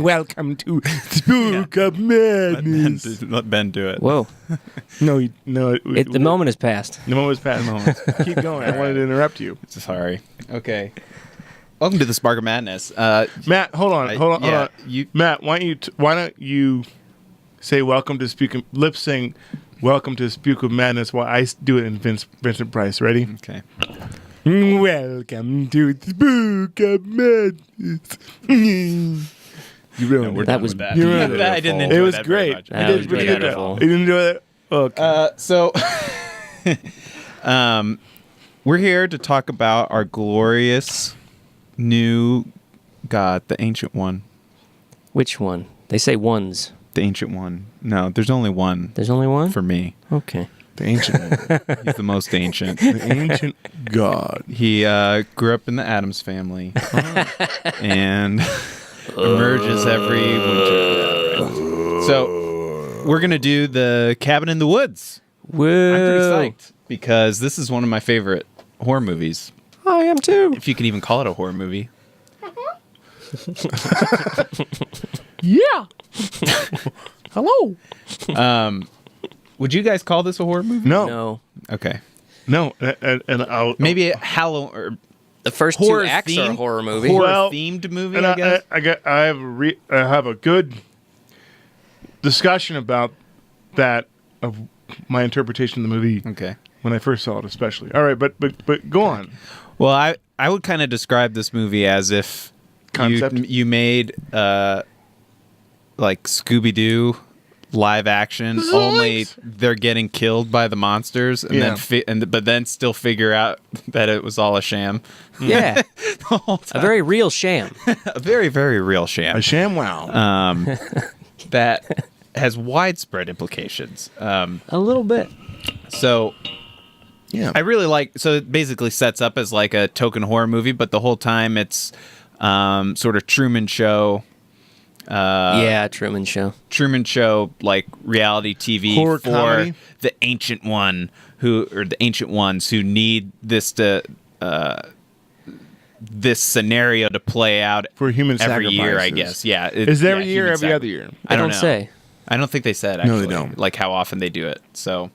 Welcome to Spook of Madness. Let Ben do it. Whoa. No. The moment has passed. The moment has passed. Keep going. I wanted to interrupt you. Sorry. Okay. Welcome to the Spark of Madness. Matt, hold on. Matt, why don't you say welcome to lip sing welcome to Spook of Madness while I do it in Vincent Price. Ready? Okay. Welcome to the Spook of Madness. You ruined it. That was that. You ruined it. I didn't enjoy It was that very great. much. That You was did pretty good. beautiful. You didn't enjoy that? Okay. So, we're here to talk about our glorious new God, the Ancient One. Which one? They say ones. The Ancient One. No, there's only one There's only one? for me. Okay. The ancient one. He's the most ancient. The ancient God. He grew up in the Addams family and emerges every winter. So we're going to do the Cabin in the Woods. Whoa. I'm pretty psyched because this is one of my favorite horror movies. I am too. If you can even call it a horror movie. Yeah. Hello. Would you guys call this a horror movie? No. Okay. No. And I'll Maybe a Halloween or The first horror two acts are a themed? horror movie. Horror Well, themed movie, and I guess. I have a good discussion about that of my interpretation of the movie Okay. when I first saw it, especially. All right, but go on. Well, I would kind of describe this movie as if Concept? you made like Scooby-Doo live action, Zoinks! only they're getting killed by the monsters, and Yeah. but then still figure out that it was all a sham. Yeah. The whole A time. very real sham. A very, very real sham. A ShamWow. That has widespread implications. A little bit. So Yeah. I really like. So it basically sets up as like a token horror movie, but the whole time it's sort of Truman Show. Yeah, Truman Show. Truman Show, like reality TV Horror for comedy? the ancient one the ancient ones who need this this scenario to play out For human every year, I sacrifices. guess. Yeah. Is it every year or human every other year? I don't They know. say. I don't think they said, No, actually. they don't. Like how often they do it. So,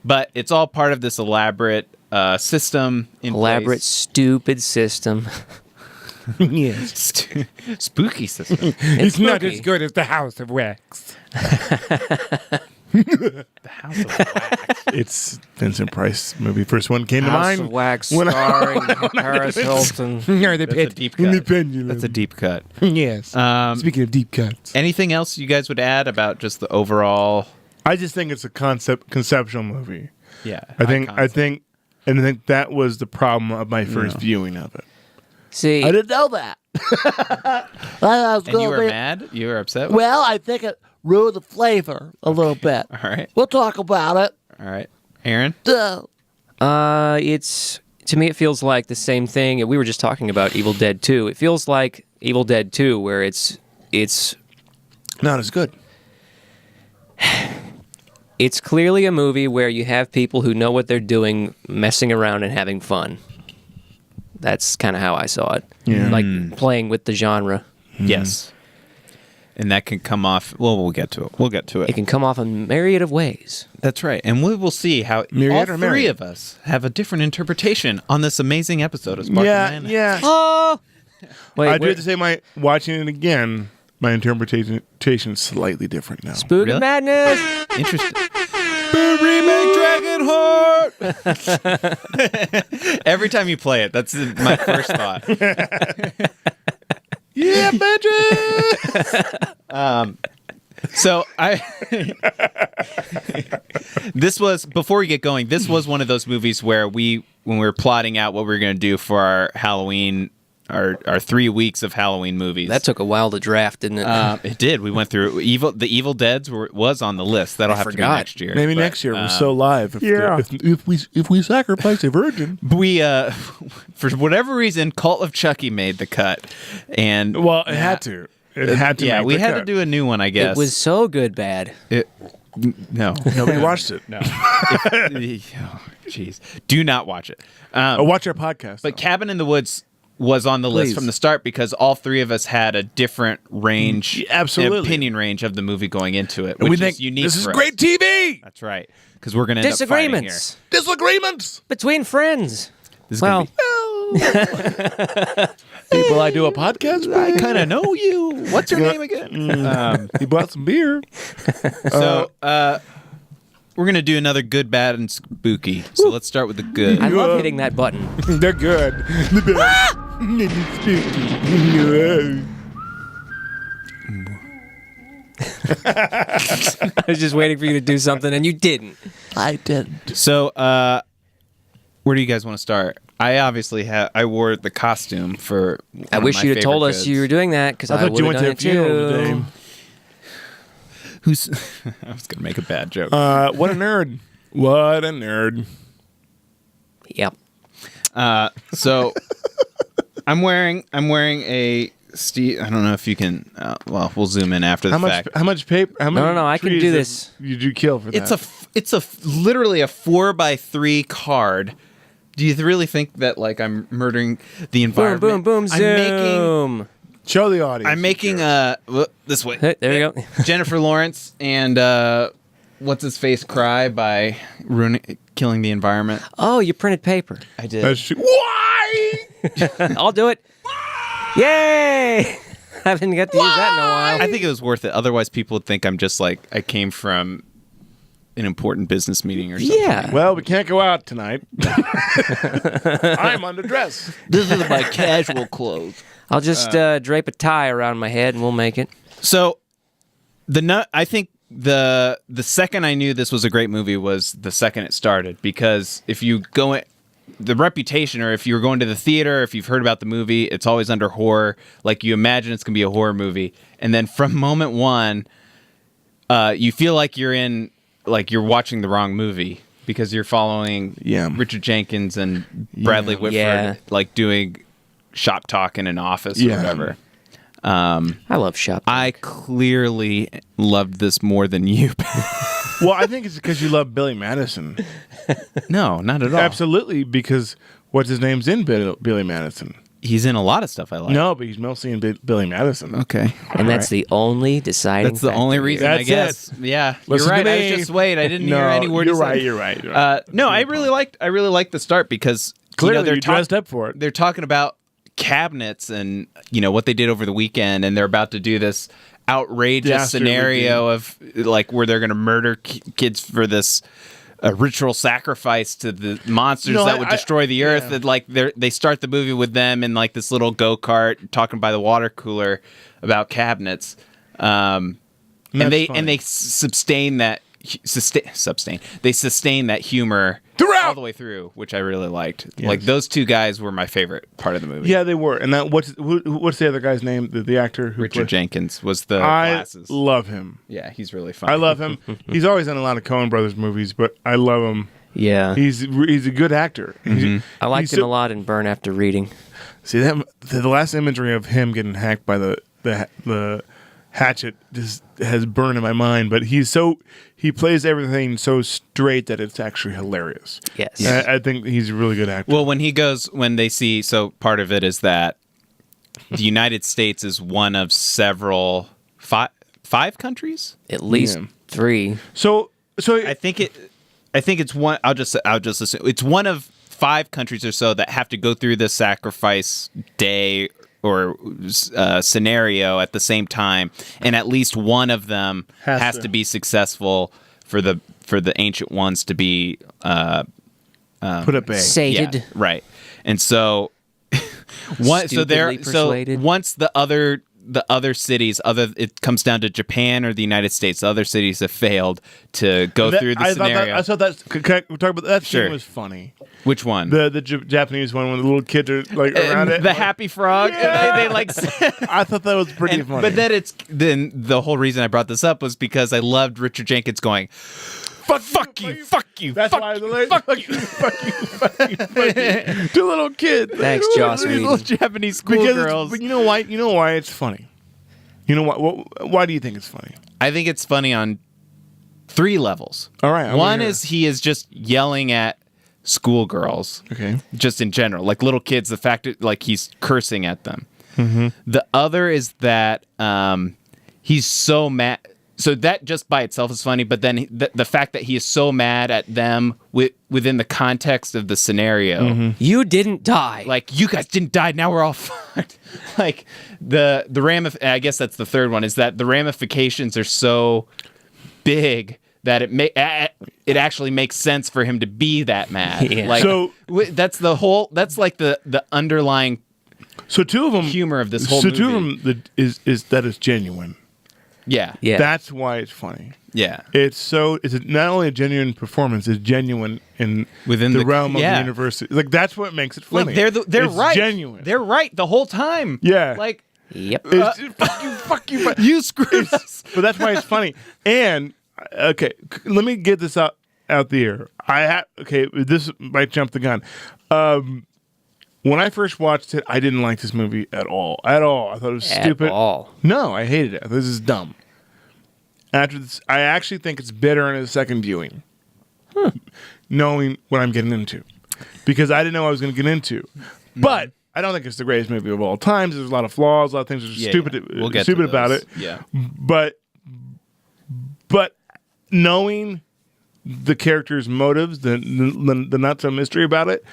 but it's all part of this elaborate system in Elaborate, place. stupid system. Yes. Spooky system. It's not spooky. as good as the House of Wax. The House of Wax. It's Vincent Price movie. First one came to House mind. of Wax when I- starring Paris Hilton. No, the That's a deep in the cut. pendulum. That's a deep cut. Yes. Speaking of deep cuts, Anything else you guys would add about just the overall? I just think it's a conceptual movie. Yeah. I think that was the problem of my first viewing of it. See, I didn't know that. And you were mad? You were upset? With Well, I think it ruined the flavor a little bit. All right. We'll talk about it. All right. Aaron? it's to me it feels like the same thing. We were just talking about Evil Dead 2. It feels like Evil Dead 2 where it's Not as good. it's clearly a movie where you have people who know what they're doing, messing around and having fun. That's kind of how I saw it. Yeah. Like playing with the genre. Yes. And that can come off. Well, we'll get to it. We'll get to It it. can come off a myriad of ways. That's right. And we will see how Myriad or all three myriad? of us have a different interpretation on this amazing episode of Spark of Madness. Yeah. Oh! Wait, I do wait. have to say, watching it again, my interpretation is slightly different now. Spook of Really? Madness! Interesting. Remake Dragonheart. Every time you play it, that's my first thought. Yeah, bitches. So this was, before we get going, this was one of those movies where when we were plotting out what we were going to do for our Halloween, our 3 weeks of Halloween movies. That took a while to draft, didn't it? It did. We went through the Evil Deads was on the list. That'll have to be forgot. next year. Maybe But, next year we're so live. Yeah. If we sacrifice a virgin. we for whatever reason, Cult of Chucky made the cut, and Well, it had to. It had to. yeah, make we the had cut. to do a new one, I guess. It was so good bad. No. Nobody watched it. No. Oh, jeez. Do not watch it. Watch our podcast. But Cabin in the Woods was on the list Please. from the start because all three of us had a different range, Absolutely. opinion range of the movie going into it, And which we think is unique. this is for us. great TV. That's right, because we're going to end up fighting here. Disagreements Disagreements. between friends. This is Well, gonna People I do a podcast with. I kind of know you. What's your name again? He bought some beer. So we're going to do another good, bad, and spooky. So let's start with the good. I love hitting that button. They're good. I was just waiting for you to do something, and you didn't. I didn't. So where do you guys want to start? I obviously I wore the costume for I wish you'd have told us you were doing that, because I thought would you have went done to a it funeral too. today. Who's I was going to make a bad joke. What a nerd. What a nerd. Yep. So I'm wearing a Steve. I don't know if you can. Well, we'll zoom in after the fact. How much paper? How many No, I can trees do did this. You kill for that? It's literally a 4x3 card. Do you really think that like I'm murdering the Boom, environment? boom, boom, zoom. Show the audience. I'm making this way. Hey, there you go. Jennifer Lawrence and what's his face cry by killing the environment. Oh, you printed paper. I did. Why? I'll do it. Yay! I haven't got to use that in a while. I think it was worth it. Otherwise, people would think I'm just like I came from an important business meeting or something. Yeah. Well, we can't go out tonight. I'm underdressed. This is my casual clothes. I'll just drape a tie around my head, and we'll make it. So I think the second I knew this was a great movie was the second it started, because if you go the reputation, or if you're going to the theater, if you've heard about the movie, it's always under horror. Like you imagine it's gonna be a horror movie, and then from moment one, you feel like you're watching the wrong movie because you're following Richard Jenkins and Bradley Whitford like doing shop talk in an office or whatever. I love shop. I clearly loved this more than you. Well, I think it's because you love Billy Madison. No, not at all. Absolutely, because what's his name's in Billy Madison. He's in a lot of stuff I like. No, but he's mostly in Billy Madison. Okay. And that's the only deciding That's the factor only here. reason, That's I guess. it. Yeah, Listen you're right. to I me. was just wait. I didn't hear any word. You're right. You're right. No, I really liked the start because Clearly, they're you dressed up for it. They're talking about cabinets and what they did over the weekend, and they're about to do this outrageous Dastardly scenario of like where they're going to murder kids for this ritual sacrifice to the monsters that would destroy the earth. yeah. And like they start the movie with them in like this little go-kart talking by the water cooler about cabinets, and they sustain that humor Throughout! all the way through, which I really liked. Yes. Like those two guys were my favorite part of the movie. Yeah, they were. And that what's the other guy's name? The actor who Richard played- Jenkins was the I glasses. love him. Yeah, he's really fun. I love him. He's always in a lot of Coen Brothers movies, but I love him. Yeah. He's a good actor. I liked him a lot in Burn After Reading. See that the last imagery of him getting hacked by the hatchet just has burned in my mind. But he plays everything so straight that it's actually hilarious. Yes. I think he's a really good actor. Well, so part of it is that the United States is one of several five countries. At least 3. So I think it's one. I'll just assume it's one of 5 countries or so that have to go through the sacrifice day or scenario at the same time, and at least one of them has to be successful for the ancient ones to be put at bay. Sated. Yeah, right. And so once the other cities, it comes down to Japan or the United States. The other cities have failed to go through the scenario. I thought that. Can we talk about that? Sure. Scene was funny. Which one? The Japanese one when the little kids are like around it. The happy frog. Yeah. And they like. I thought that was pretty funny. But then the whole reason I brought this up was because I loved Richard Jenkins going, fuck you. That's fuck why you, the lady, fuck you. To little kids. Thanks, Joss These little Whedon. Japanese schoolgirls. But you know why? You know why it's funny. You know what? Why do you think it's funny? I think it's funny on 3 levels. All right. One is he is just yelling at schoolgirls. Okay. Just in general, like little kids, the fact that like he's cursing at them. The other is that he's so mad. So that just by itself is funny, but then the fact that he is so mad at them within the context of the scenario. You didn't die. Like, you guys didn't die, now we're all fucked. Like, I guess that's the third one, is that the ramifications are so big that it actually makes sense for him to be that mad. Yeah. Like, So- that's like the underlying So two of them humor of this whole So movie. two of them is that it's genuine. Yeah. yeah. That's why it's funny. Yeah. It's not only a genuine performance, it's genuine Within the the- realm of yeah. the university. Like that's what makes it funny. Like, they're It's right. Genuine. They're right the whole time. Yeah. Like, Yep. It's, fuck you. you screwed us. But that's why it's funny. And okay, let me get this out the air. This might jump the gun. When I first watched it, I didn't like this movie at all. I thought it was stupid. At all. No, I hated it. This is dumb. After this, I actually think it's better in a second viewing, knowing what I'm getting into, because I didn't know what I was going to get into. But I don't think it's the greatest movie of all time. There's a lot of flaws, a lot of things that are stupid. We'll get stupid to about those. it. Yeah. But knowing the character's motives, the not so mystery about it,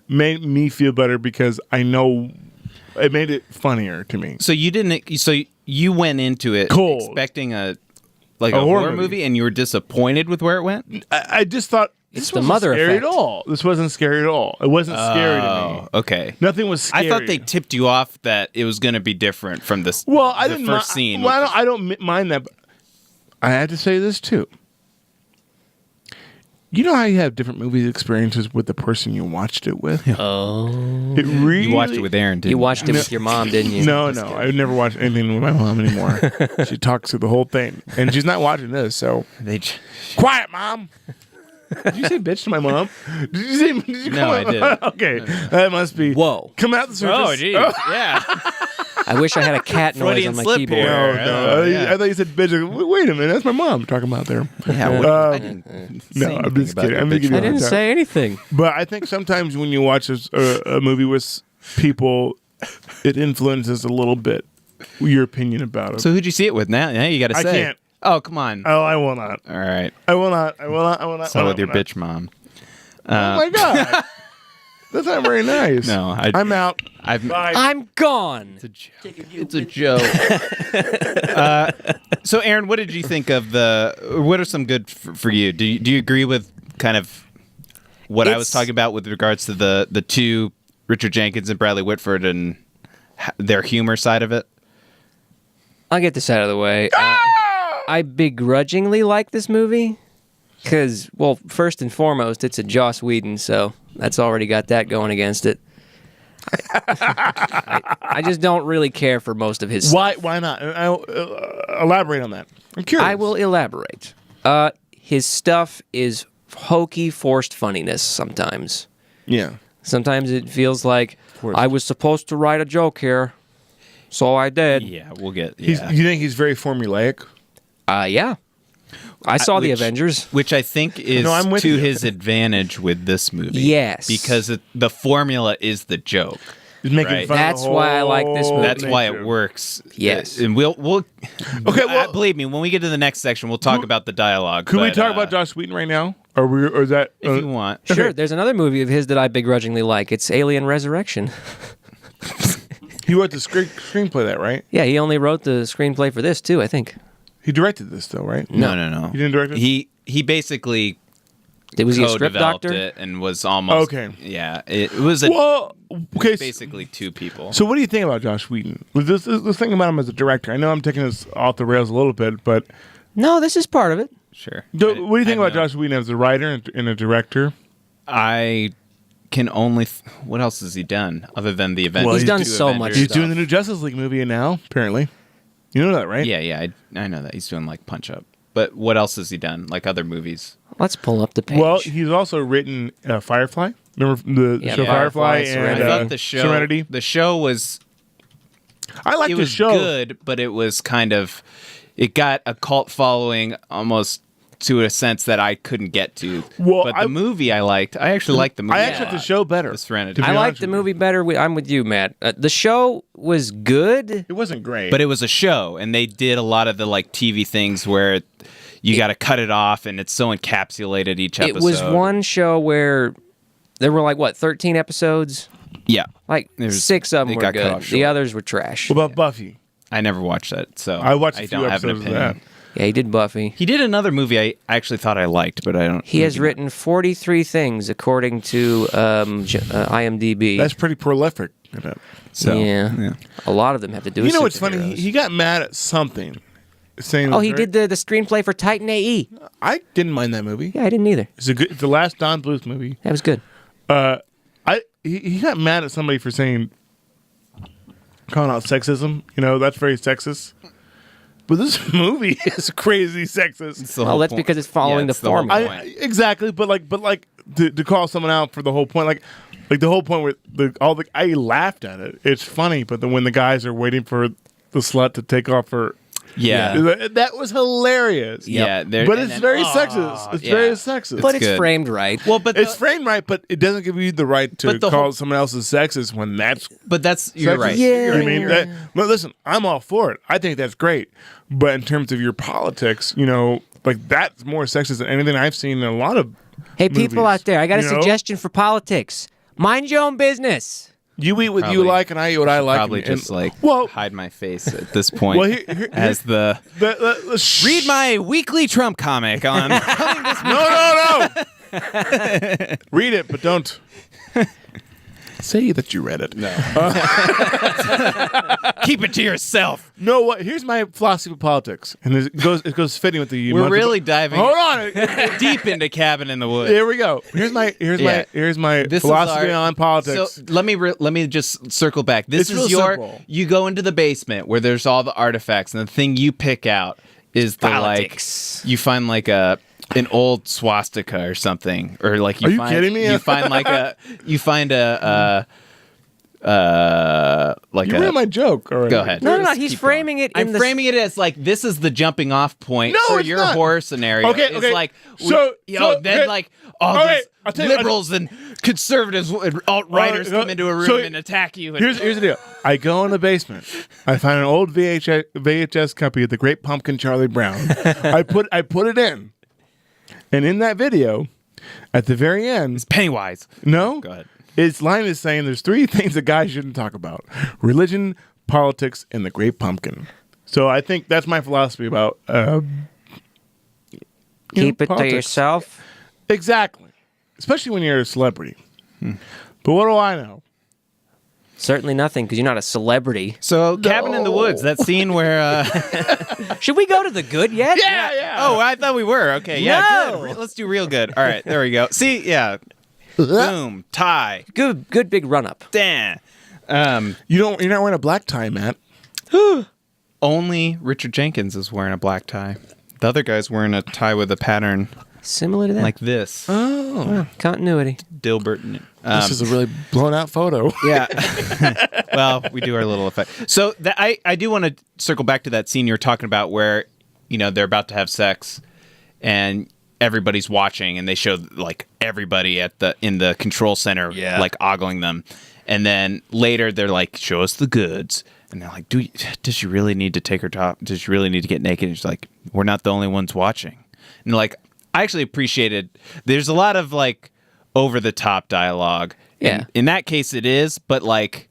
made me feel better because I know it made it funnier to me. So you went into it Cold. expecting a horror movie, and you were disappointed with where it went? I just thought It's this the wasn't mother scary effect. at all. This wasn't scary at all. It wasn't scary to me. Okay. Nothing was scary. I thought they tipped you off that it was going to be different from this. Well, I the didn't first mi- scene. Well, I don't mind that. But I had to say this too. You know how you have different movie experiences with the person you watched it with? Oh. It really. You watched it with Aaron, didn't You watched it with your mom, didn't you? No, I would never watch anything with my mom anymore. She talks through the whole thing, and she's not watching this. So quiet, mom. Did you say bitch to my mom? Did you say? Did you No, call I my- didn't. Okay, that must be. Whoa. Come out the surface. Oh, geez. Yeah. I wish I had a cat noise Freudian on my slip keyboard. here. No, Yeah. I thought you said bitch. Wait a minute, that's my mom talking about there. Yeah. I didn't say No, I'm anything just about kidding. your I'm bitch just kidding. I didn't say anything. But I think sometimes when you watch a movie with people, it influences a little bit your opinion about it. So who'd you see it with now? Now you got to I say. can't. Oh, come on. Oh, I will not. All right. I will not. I will not. I will not. So I with your will not. bitch mom. Oh my god, that's not very nice. No, I'm out. Bye. I'm gone. It's a joke. So, Aaron, what did you think of what are some good for you? Do you agree with kind of what I was It's- talking about with regards to the two, Richard Jenkins and Bradley Whitford, and their humor side of it? I'll get this out of the way. I begrudgingly like this movie because, well, first and foremost, it's a Joss Whedon, so that's already got that going against it. I just don't really care for most of his stuff. Why not? I'll elaborate on that. I'm curious. I will elaborate. His stuff is hokey, forced funniness sometimes. Yeah. Sometimes it feels like I was supposed to write a joke here, so I did. Yeah, we'll get. You think he's very formulaic? Yeah. I saw The which- Avengers. Which I think is No, I'm with to you. his advantage with this movie. Yes. Because the formula is the joke. He's making Right. fun of That's the why I like this whole movie. That's why nature. it works. Yes. And we'll Okay, well- believe me, when we get to the next section, we'll talk about the dialogue. Could we but, talk about Joss Whedon right now? Or is that? if you want? Sure, Okay. there's another movie of his that I begrudgingly like. It's Alien Resurrection. He wrote the screenplay, that right? Yeah, he only wrote the screenplay for this too, I think. He directed this though, right? No. He didn't direct it? He basically Was he a script co-developed doctor? it and was almost Okay. Yeah, it was Well, okay. basically two people. So what do you think about Joss Whedon? Let's think about him as a director. I know I'm taking this off the rails a little bit, but No, this is part of it. Sure. what do you think about Josh? Joss Whedon as a writer and a director? I can only. What else has he done other than the Avengers? Well, He's he's done two so much Avengers? He's stuff. doing the new Justice League movie now, apparently. You know that, right? Yeah, I know that he's doing like Punch Up. But what else has he done? Like other movies? Let's pull up the page. Well, he's also written Firefly. Remember the Yeah, show Firefly, Firefly and Serenity. I thought the show. Serenity. The show was. I like It the was show. good, but it was kind of. It got a cult following almost to a sense that I couldn't get to. Well, but the movie I liked. I actually liked the movie. I actually like the show better. The Serenity. to be I like honest the with you. movie better. I'm with you, Matt. The show was good. It wasn't great. But it was a show, and they did a lot of the like TV things where you got to cut it off, and it's so encapsulated each episode. It was one show where there were like, what, 13 episodes? Yeah. Like, There's- 6 of they them were got cut good. off The short. others were trash. what about Buffy? I never watched that, so I watched a few don't have an episodes of opinion. that. Yeah, he did Buffy. He did another movie I actually thought I liked, but I don't. He has written 43 things according to IMDb. That's pretty prolific. So, yeah. A lot of them have to do with You know what's funny? superheroes. He got mad at something, saying. Oh, he did the screenplay for Titan AE. I didn't mind that movie. Yeah, I didn't either. It's a good. It's the last Don Bluth movie. That was good. He got mad at somebody for calling out sexism. You know, that's very sexist. But this movie is crazy sexist. It's the Well, whole that's point. because it's following the it's whole formula. point. Exactly, but to call someone out for the whole point, like the whole point where I laughed at it. It's funny, but then when the guys are waiting for the slut to take off her, Yeah. that was hilarious. Yeah, there- but and it's then- very sexist. It's yeah. very sexist. But it's good. framed right. Well, but It's framed right, but it doesn't give you the right to But the call whole- someone else's sexist when that's you're sexist. right. Yeah. You know what I mean? No, listen, I'm all for it. I think that's great. But in terms of your politics, like that's more sexist than anything I've seen in a lot of Hey, people movies, out there, I got a you know? suggestion for politics. Mind your own business. You eat what you Probably- like, and I eat what I like. Probably and- just like well, hide my face at this point. well, here- as the read my weekly Trump comic on. No. Read it, but don't say that you read it. No. Keep it to yourself. No, what? Here's my philosophy of politics, and it goes fitting with the. We're really diving Hold on. deep into Cabin in the Woods. Here we go. Here's my Yeah. This This is philosophy our- on politics. So let me just circle back. This It's real is your. simple. You go into the basement where there's all the artifacts, and the thing you pick out is the Politics. like. You find like an old swastika or something, or like you Are you find, kidding me? You find like a like You a. ruined my joke. Already. Go ahead. No, Just he's keep framing going. it in I'm the framing it as like this is the jumping off point No, for it's your not. horror scenario. Okay, It's okay. like So- then okay. like all Okay, these I'll tell you- liberals and conservatives and alt-righters All right, come into a room so and attack you. And, Here's the deal. I go in the basement. I find an old VHS copy of The Great Pumpkin, Charlie Brown. I put it in, and in that video, at the very end, Pennywise. no, Go ahead. its line is saying there's 3 things that guys shouldn't talk about: religion, politics, and the Great Pumpkin. So I think that's my philosophy about Keep it to politics. yourself. Exactly, especially when you're a celebrity. But what do I know? Certainly nothing, because you're not a celebrity. So Cabin in the Woods, that scene where. Should we go to the good yet? Yeah. Oh, I thought we were. Okay, yeah, No. good. Let's do real good. All right, there we go. See, yeah. Boom, tie. Good big run up. Damn. You're not wearing a black tie, Matt. Only Richard Jenkins is wearing a black tie. The other guy's wearing a tie with a pattern Similar to that. like this. Continuity. Dilbert. This is a really blown out photo. Yeah. Well, we do our little effect. So I do want to circle back to that scene you were talking about where, they're about to have sex and everybody's watching and they show like everybody in the control center like ogling them. And then later they're like, show us the goods. And they're like, does she really need to take her top? Does she really need to get naked? And she's like, we're not the only ones watching. And like, I actually appreciated, there's a lot of like over the top dialogue. Yeah. And in that case it is, but like,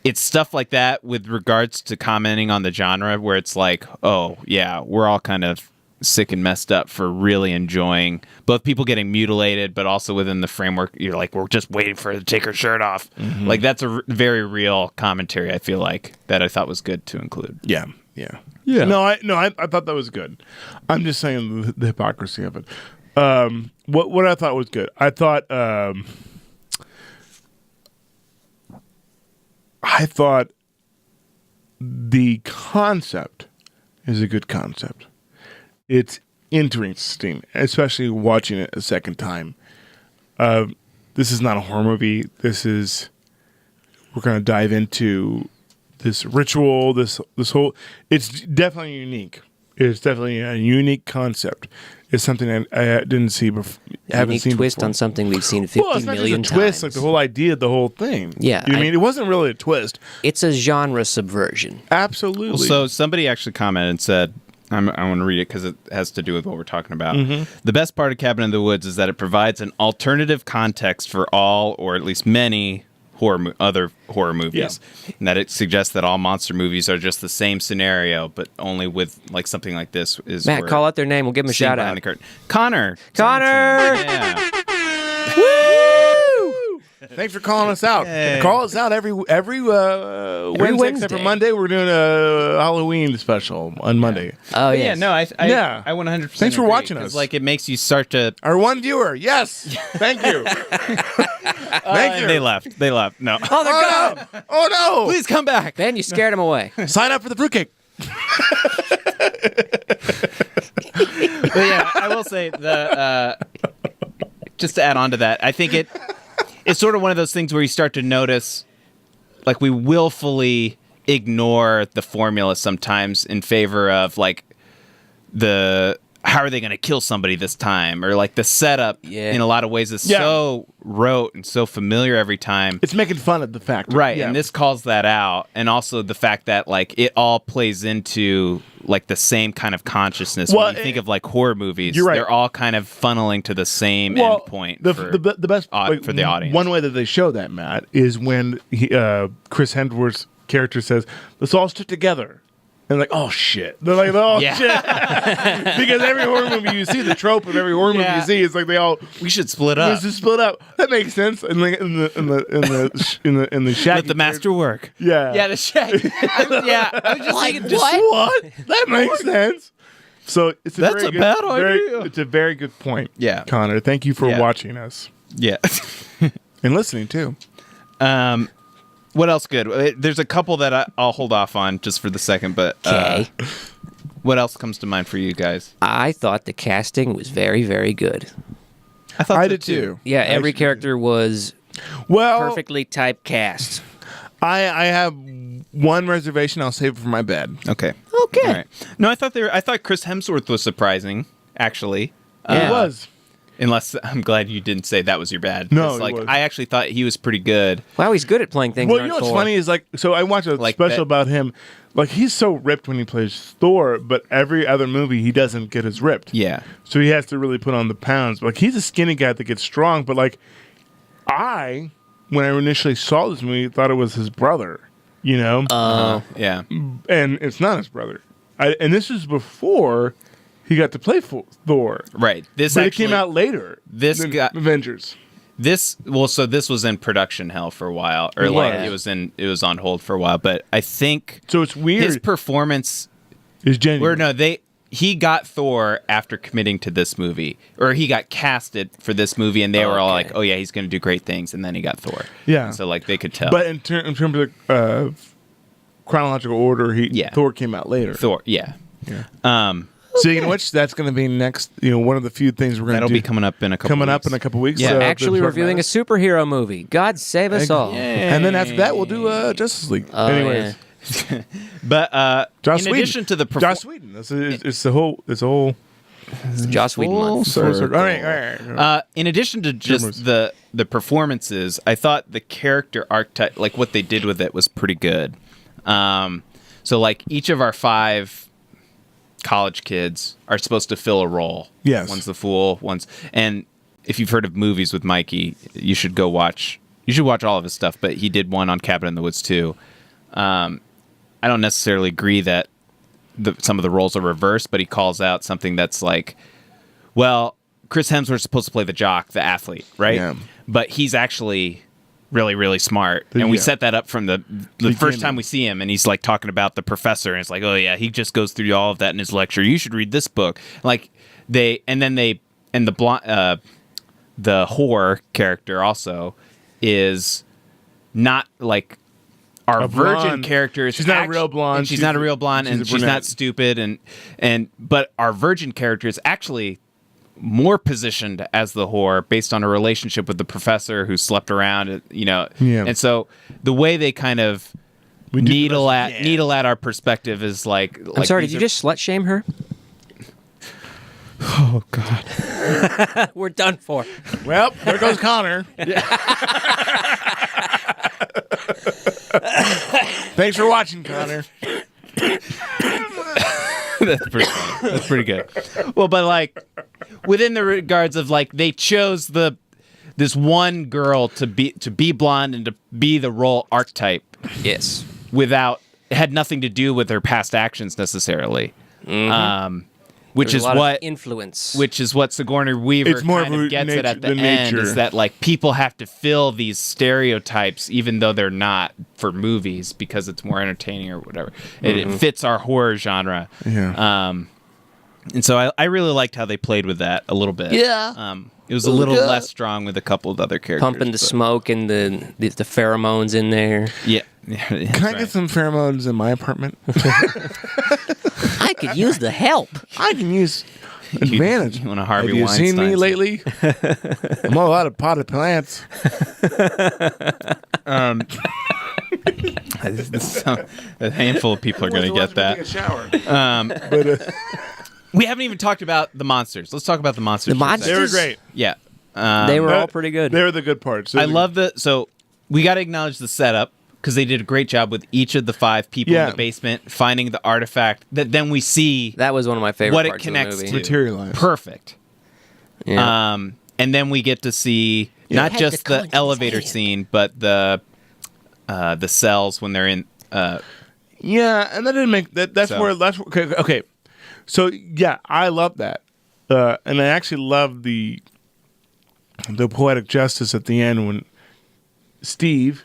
it's stuff like that with regards to commenting on the genre where it's like, oh yeah, we're all kind of sick and messed up for really enjoying both people getting mutilated, but also within the framework, you're like, we're just waiting for her to take her shirt off. Mm-hmm. Like that's a very real commentary. I feel like that I thought was good to include. Yeah. No, I thought that was good. I'm just saying the hypocrisy of it. What I thought was good. I thought the concept is a good concept. It's interesting, especially watching it a second time. This is not a horror movie. We're going to dive into this ritual, this whole. It's definitely unique. It's definitely a unique concept. is something I didn't see before. Haven't Unique seen twist before. on something we've seen 50 Well, it's not million just a twist, times. like the whole idea, the whole thing. Yeah, You know what I mean, it wasn't really a twist. It's a genre subversion. Absolutely. Well, so somebody actually commented and said, I want to read it because it has to do with what we're talking about. The best part of Cabin in the Woods is that it provides an alternative context for all, or at least many, other horror movies. And that it suggests that all monster movies are just the same scenario, but only with like something like this is Matt, where call out their name. We'll give them a seen shout behind out. the curtain. Connor. Connor! Yeah. Thanks for calling us out. Hey. Call us out every Wednesday, except for Wednesday. Monday. We're doing a Halloween special on Monday. Oh, But yes. yeah, no, I Yeah. 100%. Thanks for agree, watching 'cause, us. Like it makes you start to. Our one viewer, yes. Thank you. Thank you. They left. They left. No. Oh, they're gone. no! Oh no! Please come back. Ben, you scared them away. Sign up for the fruitcake. But yeah, I will say the just to add on to that, I think it's sort of one of those things where you start to notice, like we willfully ignore the formula sometimes in favor of like the how are they going to kill somebody this time, or like the setup in a lot of ways is so rote and so familiar every time. It's making fun of the fact, Right, Yeah. and this calls that out, and also the fact that like it all plays into like the same kind of consciousness. Well, when you think of like horror movies, you're right. they're all kind of funneling to the same end point The, for the best for the audience. One way that they show that, Matt, is when Chris Hemsworth's character says, "Let's all stick together." And like, oh shit! They're like, oh Yeah. shit! Because every horror movie you see, the trope of every horror movie Yeah. you see, is like they all we should split up. let's just split up. That makes sense. And like in the Shaggy Let the master work. Yeah. Yeah, the shag. I was just thinking, just What? That makes sense. So it's a That's very a good, bad idea. It's a very good point. Yeah. Connor, thank you for Yeah. watching us yeah. and listening too. What else good? There's a couple that I'll hold off on just for the second, but Okay. what else comes to mind for you guys? I thought the casting was very, very good. I thought I so did too. Yeah, every Actually. character was Well, perfectly typecast. I have one reservation. I'll save it for my bed. Okay. Okay. All right. No, I thought Chris Hemsworth was surprising, actually. Yeah. It was. Unless I'm glad you didn't say that was your bad. No, 'Cause, it like was. I actually thought he was pretty good. Wow, he's good at playing things. Well, that you know aren't what's Thor. funny is like, so I watched a Like special that- about him. Like he's so ripped when he plays Thor, but every other movie he doesn't get as ripped. Yeah. So he has to really put on the pounds. Like he's a skinny guy that gets strong, but like when I initially saw this movie, thought it was his brother. You know, Yeah. and it's not his brother. And this is before he got to play Thor. Right. This But actually it came out later. this than got- Avengers. so this was in production hell for a while, or like was. it was on hold for a while. But I think So it's weird. his performance. is genuine. He got Thor after committing to this movie, or he got casted for this movie, and they were all Okay. like, "Oh yeah, he's going to do great things," and then he got Thor. Yeah. And so like they could tell. But in terms of chronological order, Thor came out later. Thor, yeah. Speaking of which, that's going to be next. One of the few things we're going to That'll do be coming up in a couple. up in a couple weeks. Yeah. Actually the reviewing a superhero movie. God save us all. And then after that, we'll do Justice League. Oh, Anyways, But Joss in Whedon. addition to the Joss Whedon. It's the whole. It's Joss Whedon month. All right. in addition to just the performances, I thought the character archetype, like what they did with it, was pretty good. So like each of our 5 college kids are supposed to fill a role. Yes. One's the fool, and if you've heard of movies with Mikey, you should go watch. You should watch all of his stuff, but he did one on Cabin in the Woods too. I don't necessarily agree that some of the roles are reversed, but he calls out something that's like, well, Chris Hemsworth's supposed to play the jock, the athlete, right? Yeah. But he's actually really, really smart. And we Yeah. set that up from the first time we see him, and he's like talking about the professor, and it's like, oh yeah, he just goes through all of that in his lecture. You should read this book. Like the whore character also is not like our A virgin blonde. character is She's not a real blonde. and she's not a real blonde, she's a and she's not brunette. stupid, but our virgin character is actually more positioned as the whore based on a relationship with the professor who slept around, Yeah. And so the way they kind of We do the needle best- at needle at our perspective is like I'm sorry, these did you are- just slut shame her? Oh God. We're done for. Well, there goes Connor. Thanks for watching, Connor. That's pretty funny. That's pretty good. Well, but like within the regards of like they chose this one girl to be blonde and to be the role archetype Yes. without it had nothing to do with her past actions necessarily. Which There's is a lot of what influence. which is what Sigourney Weaver It's more kind of of a gets it at the the end nature. is that like people have to fill these stereotypes even though they're not for movies because it's more entertaining or whatever. It fits our horror genre. Yeah. And so I really liked how they played with that a little bit. Yeah. It was a little less strong with a couple of other characters. pumping the but- smoke and the pheromones in there. Yeah. Can I get some pheromones in my apartment? I could use the help. I can use advantage. You want a Harvey Have you seen me Weinstein lately? I'm all out of potted plants. A handful of people are going to get that. Take a shower. But We haven't even talked about the monsters. Let's talk about the monsters. The for a monsters? they second. were great. Yeah. They were That- all pretty good. They were the good parts. I love so we got to acknowledge the setup because they did a great job with each of the 5 people Yeah. in the basement finding the artifact that then we see That was one of my favorite what it parts connects of the to. movie. materialize. Perfect. Yeah. And then we get to see not Had just the the content elevator stand. scene, but the cells when they're in. Yeah, and that didn't make that. That's So- where that's okay. Okay, so yeah, I love that, and I actually love the poetic justice at the end when Steve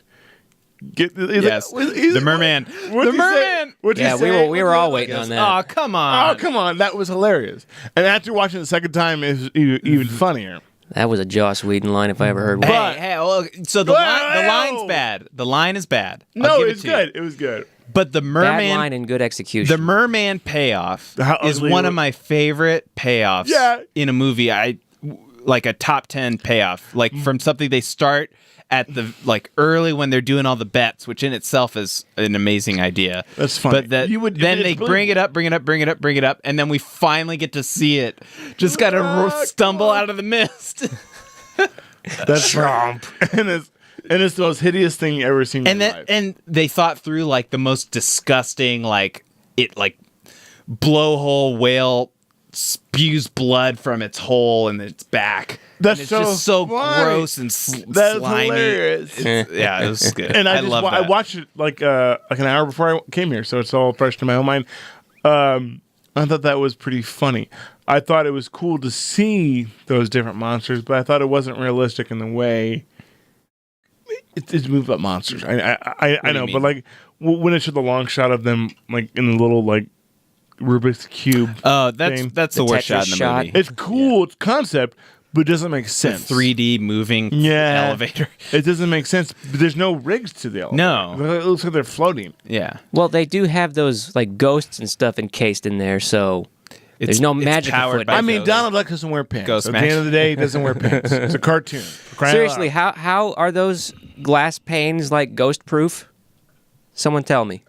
Yes, the merman. The merman. Yeah, we were all waiting on that. Oh, come on. Oh, come on, that was hilarious. And after watching it the second time, it was even funnier. That was a Joss Whedon line if I ever heard one. Well, so the line's bad. The line is bad. I'll No, give it's to you. good. It was good. But the Bad merman, line and good execution. the merman payoff How is ugly one it of was. my favorite payoffs. Yeah. In a movie, like a top 10 payoff, like from something they start at the like early when they're doing all the bets, which in itself is an amazing idea. That's funny. But that You would- then it's they bring it up, and then we finally get to see it. Just gotta stumble out of the mist. That's Trump, and it's the most hideous thing you ever seen. And in your then life. and they thought through like the most disgusting like blowhole whale spews blood from its hole in its back. That's And it's so just so funny. gross and That's slimy. hilarious. Yeah, it was good. And I love I that. watched it like an hour before I came here, so it's all fresh to my own mind. I thought that was pretty funny. I thought it was cool to see those different monsters, but I thought it wasn't realistic in the way it's moved about monsters. I you know, mean? but like when it showed the long shot of them like in the little like Rubik's cube. Oh, that's thing. that's the The worst shot in Tetris the shot. movie. It's cool, it's concept, but it doesn't make sense. 3D moving Yeah. elevator. It doesn't make sense. But there's no rigs to the elevator. No. It looks like they're floating. Yeah. Well, they do have those like ghosts and stuff encased in there, so there's no magic powered afoot. by I mean, those. Donald Duck doesn't wear pants. Ghost At magic. the end of the day, he doesn't wear pants. It's a cartoon. For crying out Seriously, loud. how are those glass panes like ghost proof? Someone tell me.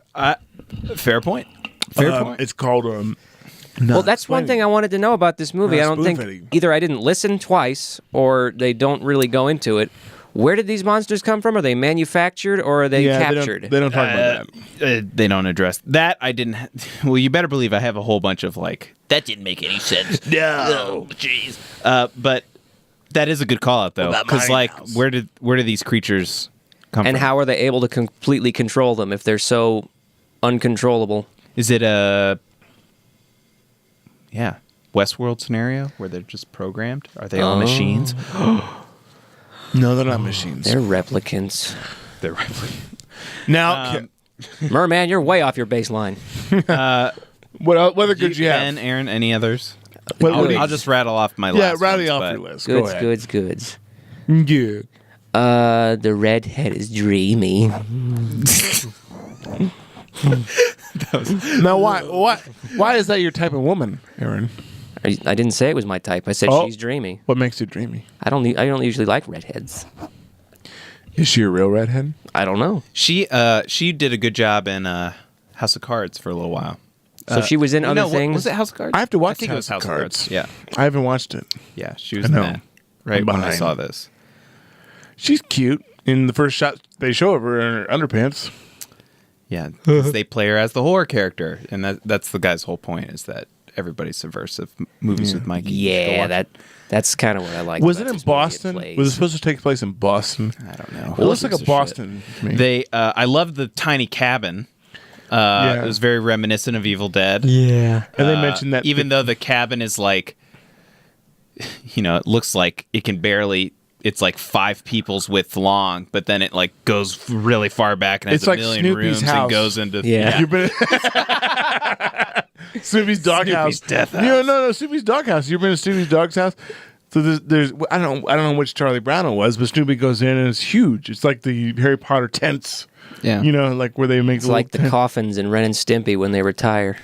Fair point. Fair point. It's called Well, that's one thing I wanted to know about this movie. Not I don't think spoon-fitting. either I didn't listen twice or they don't really go into it. Where did these monsters come from? Are they manufactured or are they captured? They don't talk about that. They don't address that. I didn't. Well, you better believe I have a whole bunch of like. That didn't make any sense. No. Oh, jeez. But that is a good call out though, What about because my like, house? where do these creatures come And from? how are they able to completely control them if they're so uncontrollable? Is it a Westworld scenario where they're just programmed? Are they all machines? No, they're not machines. They're replicants. They're replicants. Now, Merman, you're way off your baseline. what other goods you Ben, have? Aaron, any others? What do you- I'll just rattle off my yeah, last rattle ones, off but- your list. Go Goods, ahead. goods, goods. Yeah. The redhead is dreamy. Now, why is that your type of woman, Aaron? I didn't say it was my type. I said Oh. she's dreamy. What makes you dreamy? I don't usually like redheads. Is she a real redhead? I don't know. She did a good job in House of Cards for a little while. So she was in other things. Was it House of Cards? I have to watch I think it was House House of of Cards. Cards. Yeah, I haven't watched it. yeah, she was I in know. that. Right I'm when I behind. saw this. She's cute. In the first shot they show of her in her underpants. Yeah, 'cause they play her as the horror character, and that's the guy's whole point is that everybody's subversive. Movies with Mikey. You should go Yeah, watch that's kind of what I like. Was about it in this movie. Boston? plays. Was it supposed to take place in Boston? I don't know. It looks like Gives a shit. Boston to me. They, I love the tiny cabin. Yeah. It was very reminiscent of Evil Dead. Yeah. and they mentioned that Even though the cabin is like, it looks like it can barely. It's like 5 people's width long, but then it like goes really far back and has It's a like million Snoopy's rooms house. and goes into Yeah. You've been Snoopy's doghouse. Snoopy's death house. No, Snoopy's doghouse. You've been to Snoopy's dog's house. So there's I don't know which Charlie Brown it was, but Snoopy goes in and it's huge. It's like the Harry Potter tents. Yeah. Like where they make It's like the tent. coffins in Ren and Stimpy when they retire.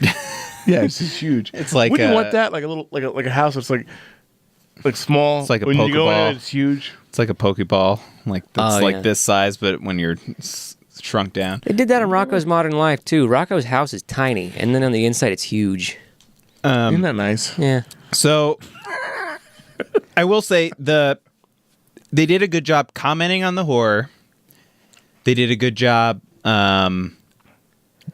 Yeah, it's just huge. It's like, wouldn't you want that like a little like a house that's like small. It's like a when you go in, Pokeball. it's huge. It's like a Pokeball, like that's Oh, like yeah. this size, but when you're shrunk down. They did that in Rocco's Modern Life too. Rocco's house is tiny, and then on the inside it's huge. Isn't that nice? Yeah. So I will say they did a good job commenting on the horror. They did a good job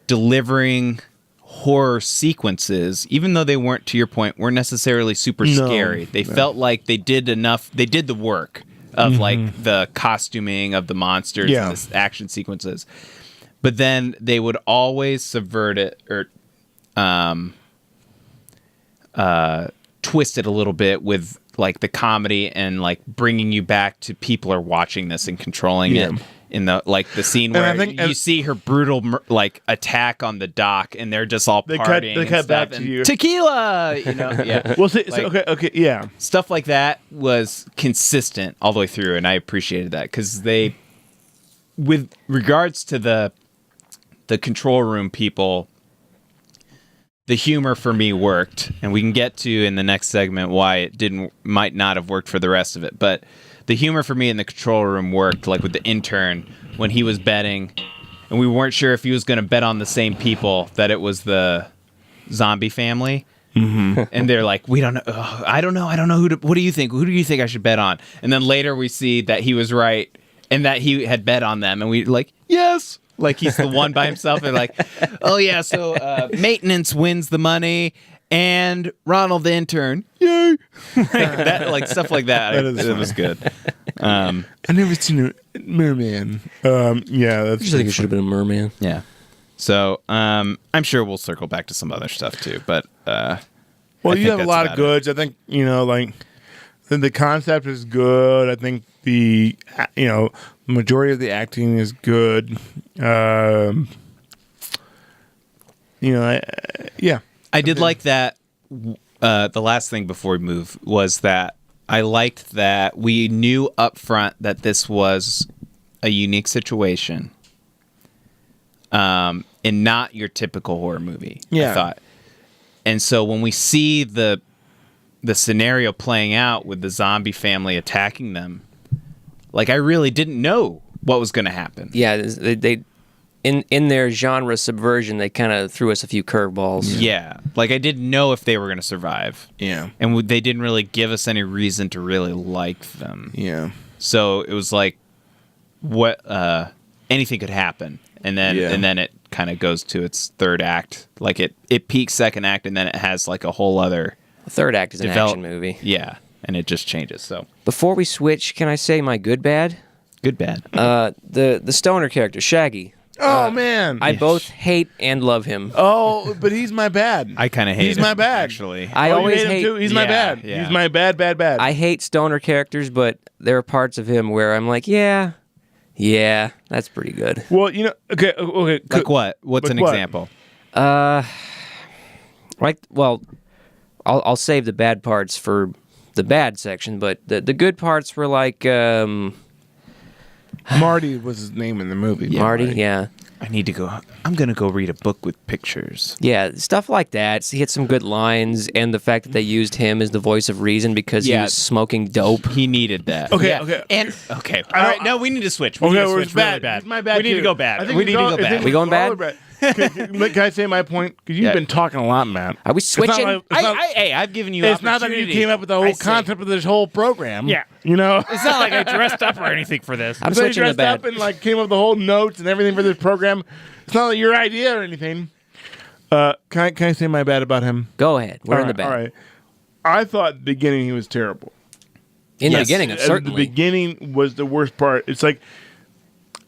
delivering horror sequences, even though they weren't, to your point, weren't necessarily super No, scary. They no. felt like they did enough. They did the work of like the costuming of the monsters Yeah. and the action sequences. But then they would always subvert it or twist it a little bit with like the comedy and like bringing you back to people are watching this and controlling Yeah. it. In the the scene And I where think- you see her brutal like attack on the dock and they're just all They partying cut and back stuff, to and you. tequila, yeah. Well, see, Like- okay, yeah. Stuff like that was consistent all the way through, and I appreciated that because they, with regards to the control room people, the humor for me worked, and we can get to in the next segment why it might not have worked for the rest of it, but the humor for me in the control room worked, like with the intern when he was betting, and we weren't sure if he was going to bet on the same people, that it was the zombie family. Mm-hmm. And they're like, we don't know. I don't know. What do you think? Who do you think I should bet on? And then later we see that he was right and that he had bet on them. And we like, yes. Like he's the one by himself. They're like, oh yeah. So maintenance wins the money and Ronald the intern. Yay. like stuff like that. That is It was good. I never seen a merman. Yeah, that's. I just think it should have been a merman. Yeah. So I'm sure we'll circle back to some other stuff too. But Well, I you think have a that's lot of about goods. I think like the concept is good. I think the majority of the acting is good. Yeah. I did like that. The last thing before we move was that I liked that we knew up front that this was a unique situation, and not your typical horror movie. Yeah. I thought, and so when we see the scenario playing out with the zombie family attacking them, like I really didn't know what was going to happen. Yeah, they in their genre subversion, they kind of threw us a few curveballs. Yeah, like I didn't know if they were going to survive. Yeah. And they didn't really give us any reason to really like them. Yeah. So it was like, what? Anything could happen, and then it kind of goes to its third act. Like it peaks second act, and then it has like a whole other The third act is an develop- action movie. Yeah, and it just changes. So Before we switch, can I say my good bad? good, bad. The stoner character Shaggy. Oh man. I both hate and love him. Oh, but he's my bad. I kind of hate. He's my it, bad. actually. I you always hate him hate. too? He's my Yeah, bad. yeah. He's my bad. I hate stoner characters, but there are parts of him where I'm like, yeah, that's pretty good. Well, okay. Like what? What's Like an what? example? Right. Well, I'll save the bad parts for the bad section, but the good parts were like Marty was his name in the movie. Marty. Yeah. I need to go. I'm gonna go read a book with pictures. Yeah, stuff like that. So he had some good lines, and the fact that they used him as the voice of reason because he Yeah. was smoking dope. He needed that. Okay, Yeah. okay. And okay. All right. No, we need to switch. We Okay, need to we're switch really bad. bad. He's my bad We need to too. go bad. I think We need to go I think bad. We going all bad? are Can I say my point? Because you've Yeah. been talking a lot, Matt. Are we It's not switching? like- it's not- Hey, I've given you. it's not that you came up with the whole concept of this whole program. Yeah. You know? It's not like I dressed up or anything for this. I'm So you switching to dressed bad. up and like came up with the whole notes and everything for this program. It's not like your idea or anything. Can I say my bad about him? Go ahead. We're in the All bad. right. I thought at the beginning he was terrible. In the Yes. beginning, The certainly. beginning was the worst part. It's like,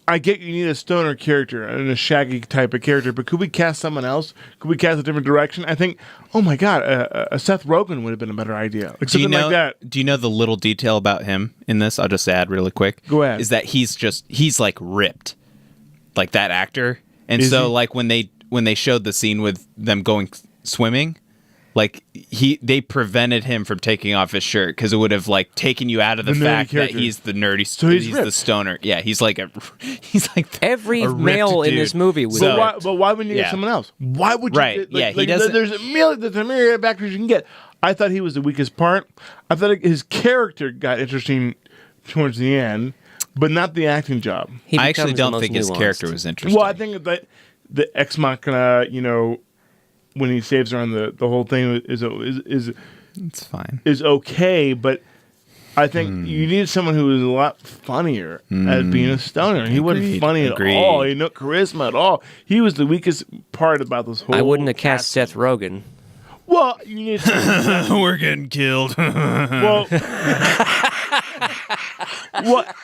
I get you need a stoner character and a shaggy type of character, but could we cast someone else? Could we cast a different direction? I think, oh my God, a Seth Rogen would have been a better idea. Like Do you something know? like that. Do you know the little detail about him in this? I'll just add really quick. Go ahead. Is that he's like ripped, like that actor, and Is so he? like when they showed the scene with them going swimming, like they prevented him from taking off his shirt because it would have like taken you out of the The nerdy fact character. that he's the nerdy. So he's the ripped. stoner. Yeah, he's like Every a ripped male in dude. this movie was. But So- why wouldn't you Yeah. get someone else? Why would you? Right, Get, yeah, he doesn't- There's a myriad of actors you can get. I thought he was the weakest part. I thought his character got interesting towards the end, but not the acting job. He I actually becomes the don't most think his nuanced. character was interesting. Well, I think that the Ex Machina, when he saves her on the whole thing is it's fine. okay, but I think you need someone who is a lot funnier as being a stoner. He wasn't Agreed, funny agreed. at all. He had no charisma at all. He was the weakest part about this whole. I wouldn't have cast cast. Seth Rogen. Well, you need. We're getting killed. Well, what?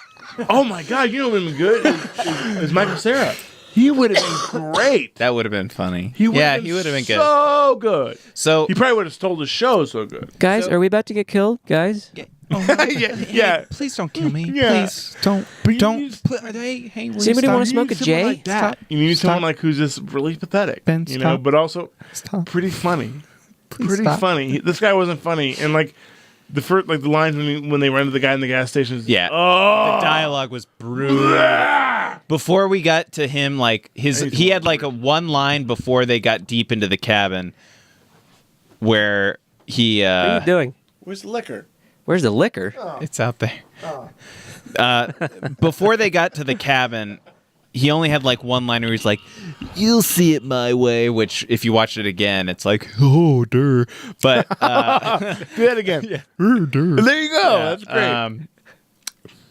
Oh my God! You know what would have been good is Michael Cera. He would have been great. That would have been funny. He would Yeah, have he would have been good. so good. So He probably would have stole the show so good. Guys, are we about to get killed? Guys? yeah. please don't kill me. Yeah. Please don't. But you Don't. need- Hey, Does anybody want to You smoke a need someone J? like that. You need someone like who's just really pathetic, Ben, you know, stop. but also Stop. pretty funny. Please Pretty stop. funny. This guy wasn't funny, and like the first, like the lines when they run to the guy in the gas station. Is, Yeah. Oh. The dialogue was brutal. Before we got to him, like he had like a one line before they got deep into the cabin, where he What are you doing? Where's the liquor? Where's the liquor? it's out there. Before they got to the cabin, he only had like one line where he's like, "You'll see it my way," which if you watch it again, it's like, "Oh, duh." But Do that again. There you go. That's great.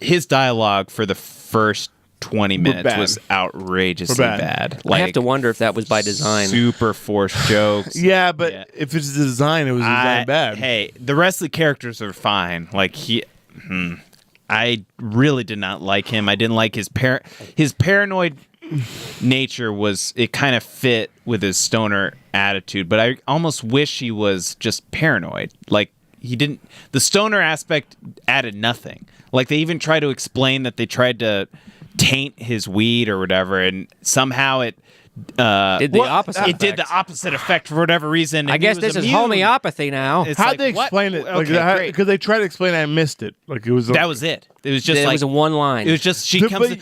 His dialogue for the first 20 minutes bad. was outrageously We're bad. bad. I have to wonder if that was by design. Super forced jokes. Yeah, but Yeah. if it's design, it was designed bad. Hey, the rest of the characters are fine. Like I really did not like him. I didn't like his paranoid nature it kind of fit with his stoner attitude, but I almost wish he was just paranoid. Like the stoner aspect added nothing. Like they even try to explain that they tried to taint his weed or whatever, and somehow it Did the opposite. It did the opposite effect for whatever reason. I and he guess was this is immune. homeopathy now. It's How'd like, they what? explain it? Okay, great. Because they tried to explain it, I missed it. Like it was. That was it. It was just It like was a one line. It was just she The- comes.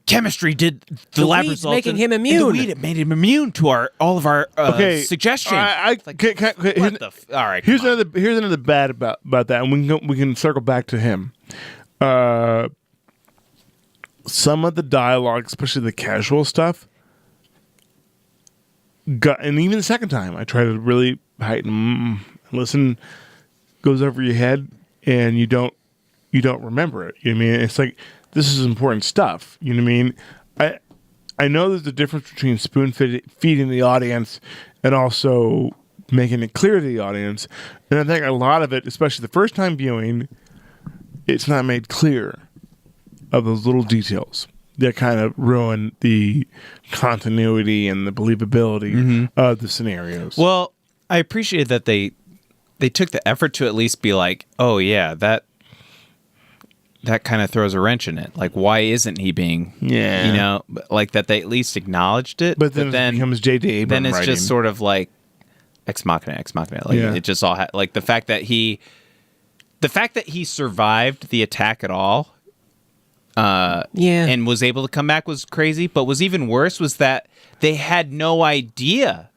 Chemistry did the lab weed's results making and- him and immune. The weed it made him immune to all of our okay suggestions. Here's, All right, here's come on. another bad about that, and we can circle back to him. Some of the dialogue, especially the casual stuff, and even the second time, I try to really heighten, listen, goes over your head, and you don't remember it. You know what I mean? It's like this is important stuff. You know what I mean? I know there's a difference between spoon feeding the audience and also making it clear to the audience. And I think a lot of it, especially the first time viewing, it's not made clear of those little details that kind of ruin the continuity and the believability of the scenarios. Well, I appreciate that they took the effort to at least be like, oh yeah, that kind of throws a wrench in it. Like, why isn't he being, like that they at least acknowledged it. but then it becomes J.D. Abrams then it's writing. just sort of like ex machina. Like Yeah. it just all like the fact that he survived the attack at all. And was able to come back was crazy. But was even worse was that they had no idea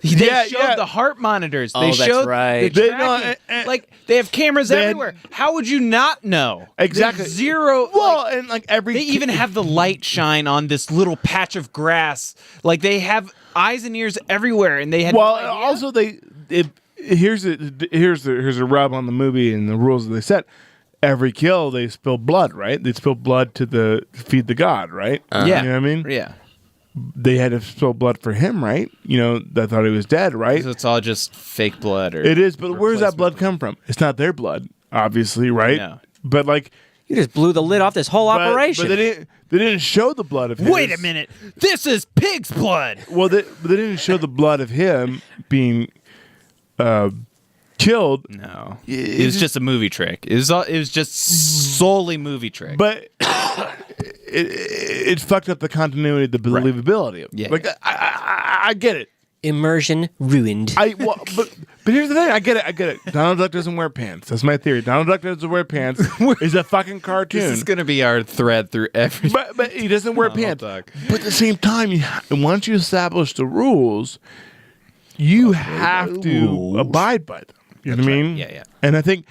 They showed the heart monitors. Oh, they that's showed right. The They- tracking. no, like they have cameras they had- everywhere. How would you not know? Exactly. There's zero. Well, and like every they even have the light shine on this little patch of grass. Like they have eyes and ears everywhere, and they had. Well, no idea. also here's a rub on the movie and the rules that they set. Every kill, they spill blood, right? They spill blood to feed the god, right? yeah, You know what I mean? Yeah. They had to spill blood for him, right? You know, they thought he was dead, right? So it's all just fake blood, or It is, but where does that replacement blood come from? It's not their blood, obviously, right? No. But like, You just blew the lid off this whole operation. But they didn't show the blood of him. Wait a minute! This is pig's blood. Well, but they didn't show the blood of him being killed. No, it was just a movie trick. It was just solely movie trick. But it fucked up the continuity, the believability of it. Yeah. Like I get it. Immersion ruined. But here's the thing. I get it. Donald Duck doesn't wear pants. That's my theory. Donald Duck doesn't wear pants. Is a fucking cartoon. this is gonna be our thread through every. But he doesn't wear Donald pants. Duck. But at the same time, once you establish the rules, you have to abide by them. You know what I mean? Yeah, yeah. And I think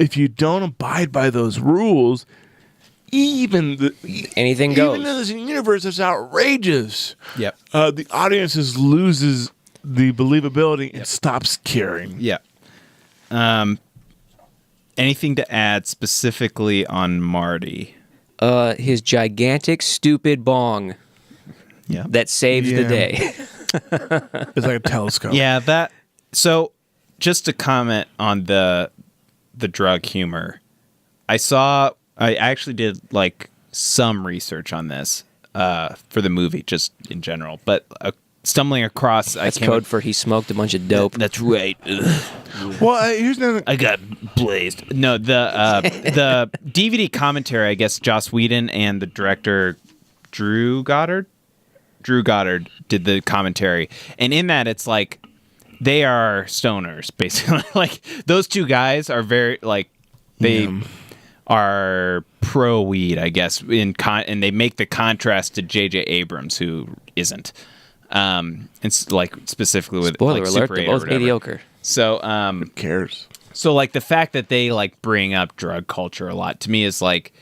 if you don't abide by those rules, Anything goes. Even in this universe is outrageous. Yep. The audiences loses the believability and stops caring. Yeah. Anything to add specifically on Marty? His gigantic, stupid bong Yeah. that saves the Yeah. day. It's like a telescope. Yeah, that. So, just to comment on the drug humor, I actually did like some research on this for the movie, just in general. But stumbling across, That's code for he smoked a bunch of dope. That's right. Well, here's another. I got blazed. No, the DVD commentary. I guess Joss Whedon and the director Drew Goddard did the commentary, and in that it's like they are stoners basically. Like those two guys are very like they are pro weed, I guess. And they make the contrast to J.J. Abrams, who isn't. It's like specifically with Spoiler like, alert, Super they're 8 or both whatever. mediocre. So Who cares? So like the fact that they like bring up drug culture a lot to me is like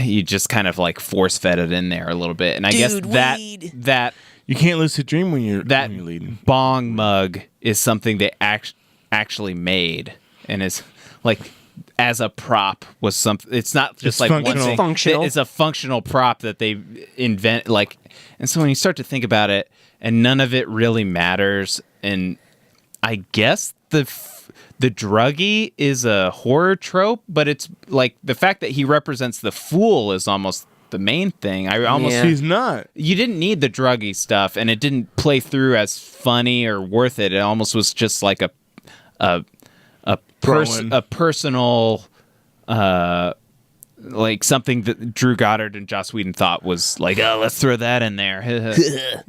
you just kind of like force fed it in there a little bit, and I guess that You can't lose a dream when you're that when you're leading. bong mug is something they actually made and is like as a prop was something. It's not just It's like functional. one thing. It's functional. It's a functional prop that they invent. Like, and so when you start to think about it, and none of it really matters, and I guess the druggie is a horror trope, but it's like the fact that he represents the fool is almost the main thing. I almost Yeah. He's not. you didn't need the druggy stuff, and it didn't play through as funny or worth it. It almost was just like a personal, like something that Drew Goddard and Joss Whedon thought was like, oh, let's throw that in there.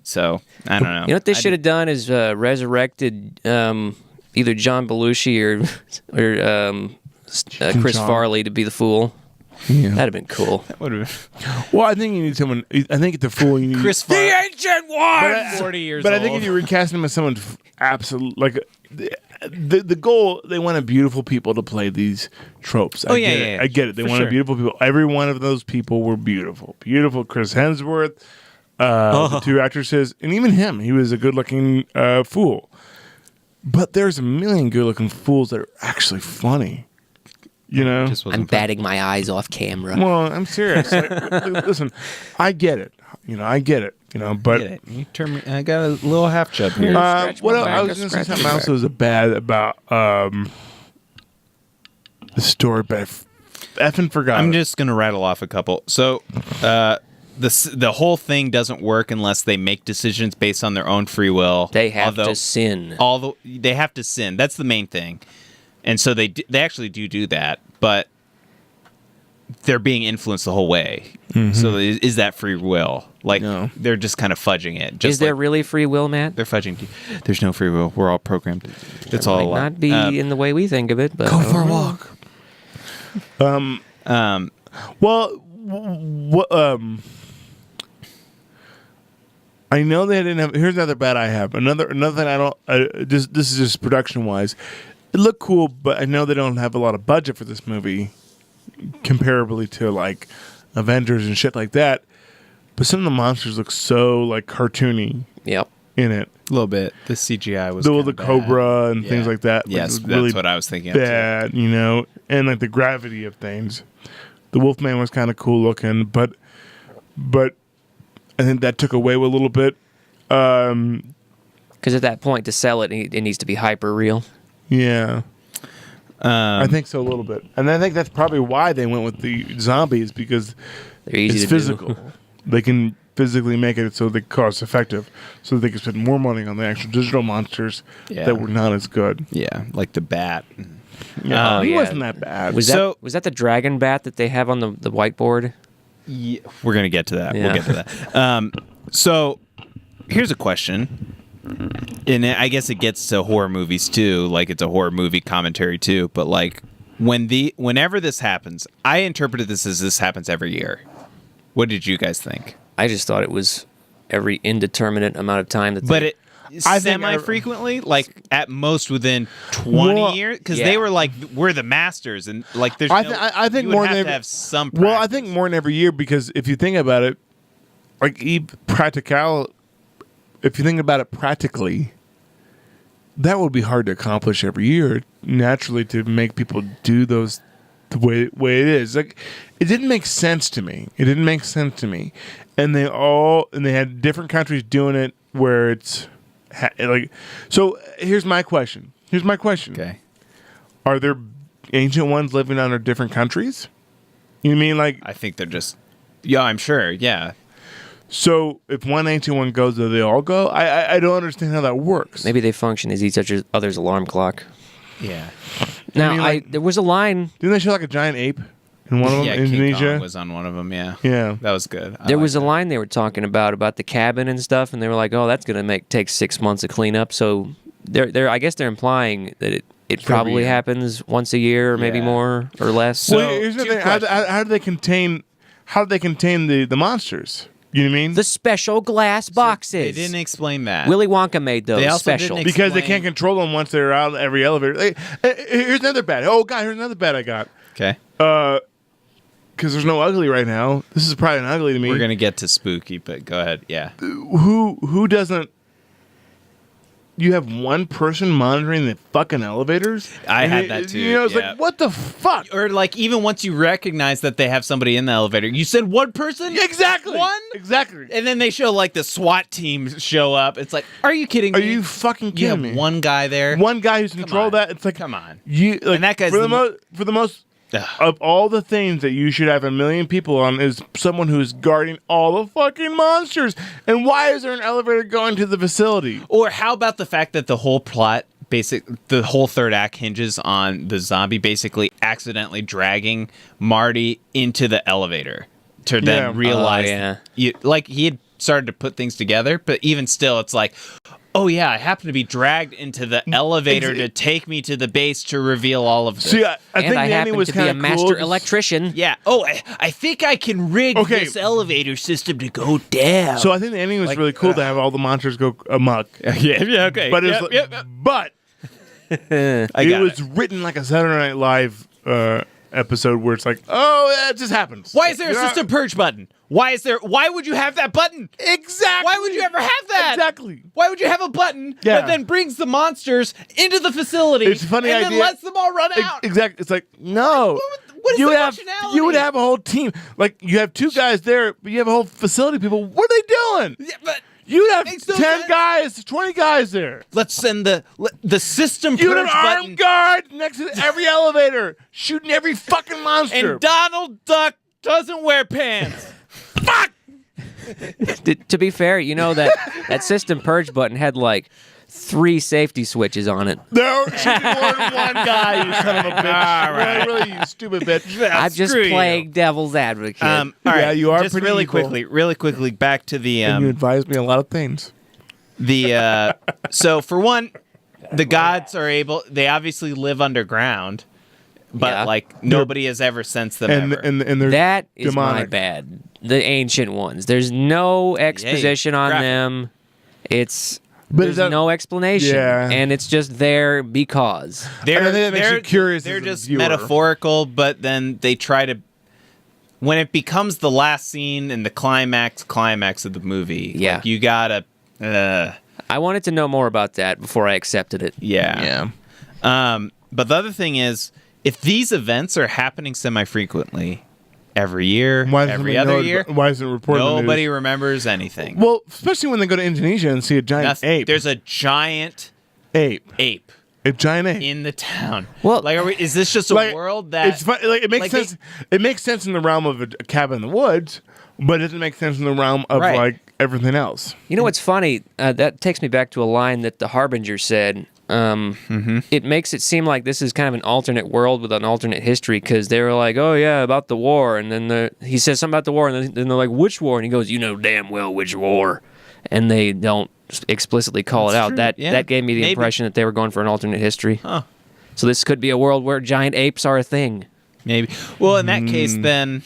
So I don't know. You know what they should have done is resurrected either John Belushi or Chris John. Farley to be the fool. Yeah. That'd have been cool. Well, I think you need someone. I think the fool. You need Chris Farley, Ancient One. 40 years But old. I think if you recast him as someone absolute, like the goal, they wanted beautiful people to play these tropes. Oh, yeah, yeah. I get it. They For wanted sure. beautiful people. Every one of those people were beautiful. Beautiful Chris Hemsworth, the two actresses, and even him. He was a good-looking fool. But there's a million good-looking fools that are actually funny. You know. Just I'm wasn't batting my eyes off camera. Well, I'm serious. Like, listen, I get it. I get it. But Get it. You turn me, I got a little half chub here. Scratch what my else? back, I was going to say scratch something my else that was bad about the story, but I effing forgot. I'm it. just gonna rattle off a couple. So, the whole thing doesn't work unless they make decisions based on their own free will. They have Although to sin. they have to sin. That's the main thing, and so they actually do that, but they're being influenced the whole way. So is that free will? Like No. they're just kind of fudging it. Just Is there like really free will, Matt? they're fudging? There's no free will. We're all programmed. It's all a Might lie. not be in the way we think of it, but Go for a walk. Well, I know they didn't have. Here's another bad I have. Another thing I don't. This is just production wise. It looked cool, but I know they don't have a lot of budget for this movie, comparably to like Avengers and shit like that. But some of the monsters look so like cartoony Yep. in it. A little bit. The CGI was The kinda Cobra bad. and things like that. Yes, was that's really what I was thinking. Of too. bad, you know, and like the gravity of things. The Wolfman was kind of cool looking, but I think that took away a little bit. Because at that point, to sell it, it needs to be hyper real. Yeah. I think so a little bit. And I think that's probably why they went with the zombies, because They're easy it's to physical. do. They can physically make it so they cost effective, so they can spend more money on the actual digital monsters Yeah. that were not as good. Yeah, like the bat. Oh, It yeah. wasn't that bad. Was that the dragon bat that they have on the whiteboard? Yeah, we're gonna get to that. Yeah. We'll get to that. So here's a question, and I guess it gets to horror movies too. Like it's a horror movie commentary too. But like whenever this happens, I interpreted this as this happens every year. What did you guys think? I just thought it was every indeterminate amount of time that. But it I think semi-frequently, like at most within 20 Well, years, because yeah. they were like, we're the masters, and like there's. I think you more would than have every, to have some. Well, I practice. think more than every year, because if you think about it, like practical, if you think about it practically, that would be hard to accomplish every year. Naturally, to make people do those the way it is, like it didn't make sense to me. And they had different countries doing it where it's like. So here's my question. Okay. Are there ancient ones living under different countries? You know what I mean? Like, I think they're just. Yeah, I'm sure. Yeah. so if one ancient one goes, do they all go? I don't understand how that works. maybe they function as each other's alarm clock. Yeah. Now, mean, like- there was a line. Didn't they show like a giant ape in one of them? Yeah, King Indonesia? Kong was on one of them. Yeah. Yeah. That was good. There was a line they were talking about the cabin and stuff, and they were like, "Oh, that's gonna take 6 months of cleanup." So I guess they're implying that it probably year. happens once a year, or maybe Yeah. more or less. So- Well, here's the two thing. How do they contain? How do they contain the monsters? You know what I mean? The special glass boxes. They didn't explain that. Willy Wonka made those They also special. didn't Because they explain- can't control them once they're out of every elevator. Like, here's another bad. Oh God, here's another bad I got. Okay. Because there's no ugly right now. This is probably an ugly to me. We're gonna get to spooky, but go ahead. Yeah. Who doesn't? You have one person monitoring the fucking elevators. I And had that too, You know, it's yeah. like, what the fuck? Or like even once you recognize that they have somebody in the elevator, you said one person. Exactly. One. Exactly. And then they show like the SWAT team show up. It's like, are you kidding Are me? you fucking You kidding have me? one guy there. One guy who's in control of on. that. It's like, Come on. You like, And that guy's for the the most Ugh. of all the things that you should have a million people on is someone who's guarding all the fucking monsters. And why is there an elevator going to the facility? Or how about the fact that the whole plot, the whole third act hinges on the zombie basically accidentally dragging Marty into the elevator to Yeah. then realize, Oh, yeah. like he had started to put things together, but even still, it's like, oh yeah, I happen to be dragged into the elevator to take me to the base to reveal all of this. See, I And think I the ending happen was to be a kind of master cool. electrician. Yeah. Oh, I think I can rig Okay. this elevator system to go down. So I think the ending was really cool to have all the monsters go amok. yeah. Okay. But it was, but I it got was written like a Saturday Night Live episode where it's like, oh, yeah, it just happens. Why is there a You know? system purge button? Why would you have that button? Exactly. Why would you ever have that? Exactly. Why would you have a button Yeah. that then brings the monsters into the facility It's a funny and idea. then lets them all run out? Exactly. It's like, no. what is you the would have functionality? you would have a whole team. Like you have two guys there, but you have a whole facility people. What are they doing? Yeah, but You'd have Makes no 10 sense. guys, 20 guys there. let's send the system You would purge have an button. armed guard next to every elevator, shooting every fucking monster. And Donald Duck doesn't wear pants. Fuck! To be fair, you know that system purge button had like 3 safety switches on it. There should be more than one guy, you son of a bitch. All right. Really, you stupid bitch. I'm just screw you. playing devil's advocate. All Yeah, right, you are just pretty really evil. quickly back to the And you advised me a lot of things. so for one, the gods are they obviously live underground, but Yeah. like nobody has ever sensed them And ever. and they're that is my demonic. bad. the ancient ones. There's no exposition on graphic. them. But There's no explanation, Yeah. and it's just there because. I think that makes you curious They're as a just viewer. metaphorical, but then they try to. When it becomes the last scene and the climax of the movie, Yeah. like, you gotta. I wanted to know more about that before I accepted it. Yeah. But the other thing is, if these events are happening semi-frequently, every year, every other year, Why isn't it reported? in the nobody news? remembers anything. Well, especially when they go to Indonesia and see a giant Nothing. ape. There's a giant ape. A giant ape. in the town. Well- like, is this just a Like, world that it's fun, like it makes like, sense. It makes sense in the realm of a cabin in the woods, but it doesn't make sense in the realm of Right. like everything else. You know what's funny? That takes me back to a line that the Harbinger said. It makes it seem like this is kind of an alternate world with an alternate history because they were like, "Oh yeah, about the war," and then he says something about the war, and then they're like, "Which war?" And he goes, "You know damn well which war," and they don't explicitly call it out. true, That yeah. that gave me the Maybe. impression that they were going for an alternate history. Huh. So this could be a world where giant apes are a thing. maybe? Well, in that case, then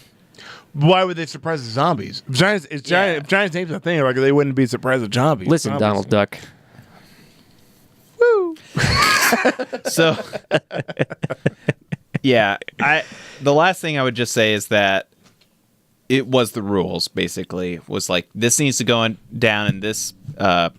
Why would they surprise the zombies? If giant apes a thing, like they wouldn't be surprised at zombies. Listen, Zombies. Donald Duck. so. Yeah, the last thing I would just say is that it was the rules. Basically, was like this needs to go down in this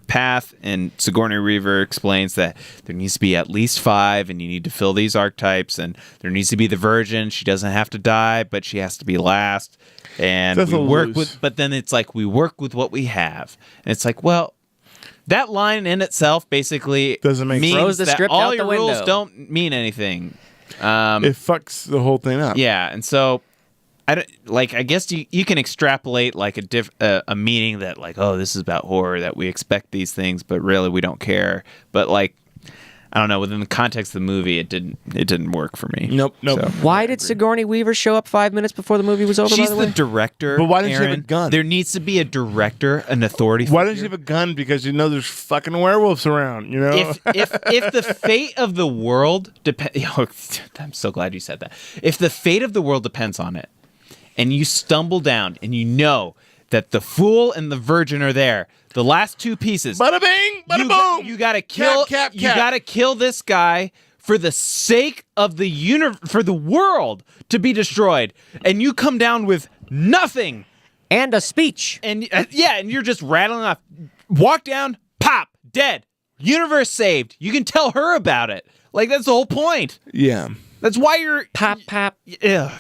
path, and Sigourney Weaver explains that there needs to be at least 5, and you need to fill these archetypes, and there needs to be the virgin. She doesn't have to die, but she has to be last. And That's we a work loose. with, but then it's like we work with what we have, and it's like, well, that line in itself basically Doesn't make means sense. Throws the that script all out your the rules window. don't mean anything. It fucks the whole thing up. Yeah, and so I guess you can extrapolate like a meaning that like, oh, this is about horror, that we expect these things, but really we don't care. But like, I don't know, within the context of the movie, it didn't work for me. Nope. So- Why did Sigourney Weaver show up 5 minutes before the movie was over? She's by the the way? director. But why didn't she have a Aaron. gun? There needs to be a director, an authority Why figure. doesn't she have a gun? Because you know there's fucking werewolves around. You know. if the fate of the world depends, I'm so glad you said that. If the fate of the world depends on it, and you stumble down, and you know that the fool and the virgin are there, the last 2 pieces, Bada bing, bada boom. you gotta kill. Cap. You gotta kill this guy for the sake of the for the world to be destroyed, and you come down with nothing. And a speech. And and you're just rattling off. Walk down, pop, dead. Universe saved. You can tell her about it. Like, that's the whole point. Yeah. That's why you're Pop, pop. Ugh.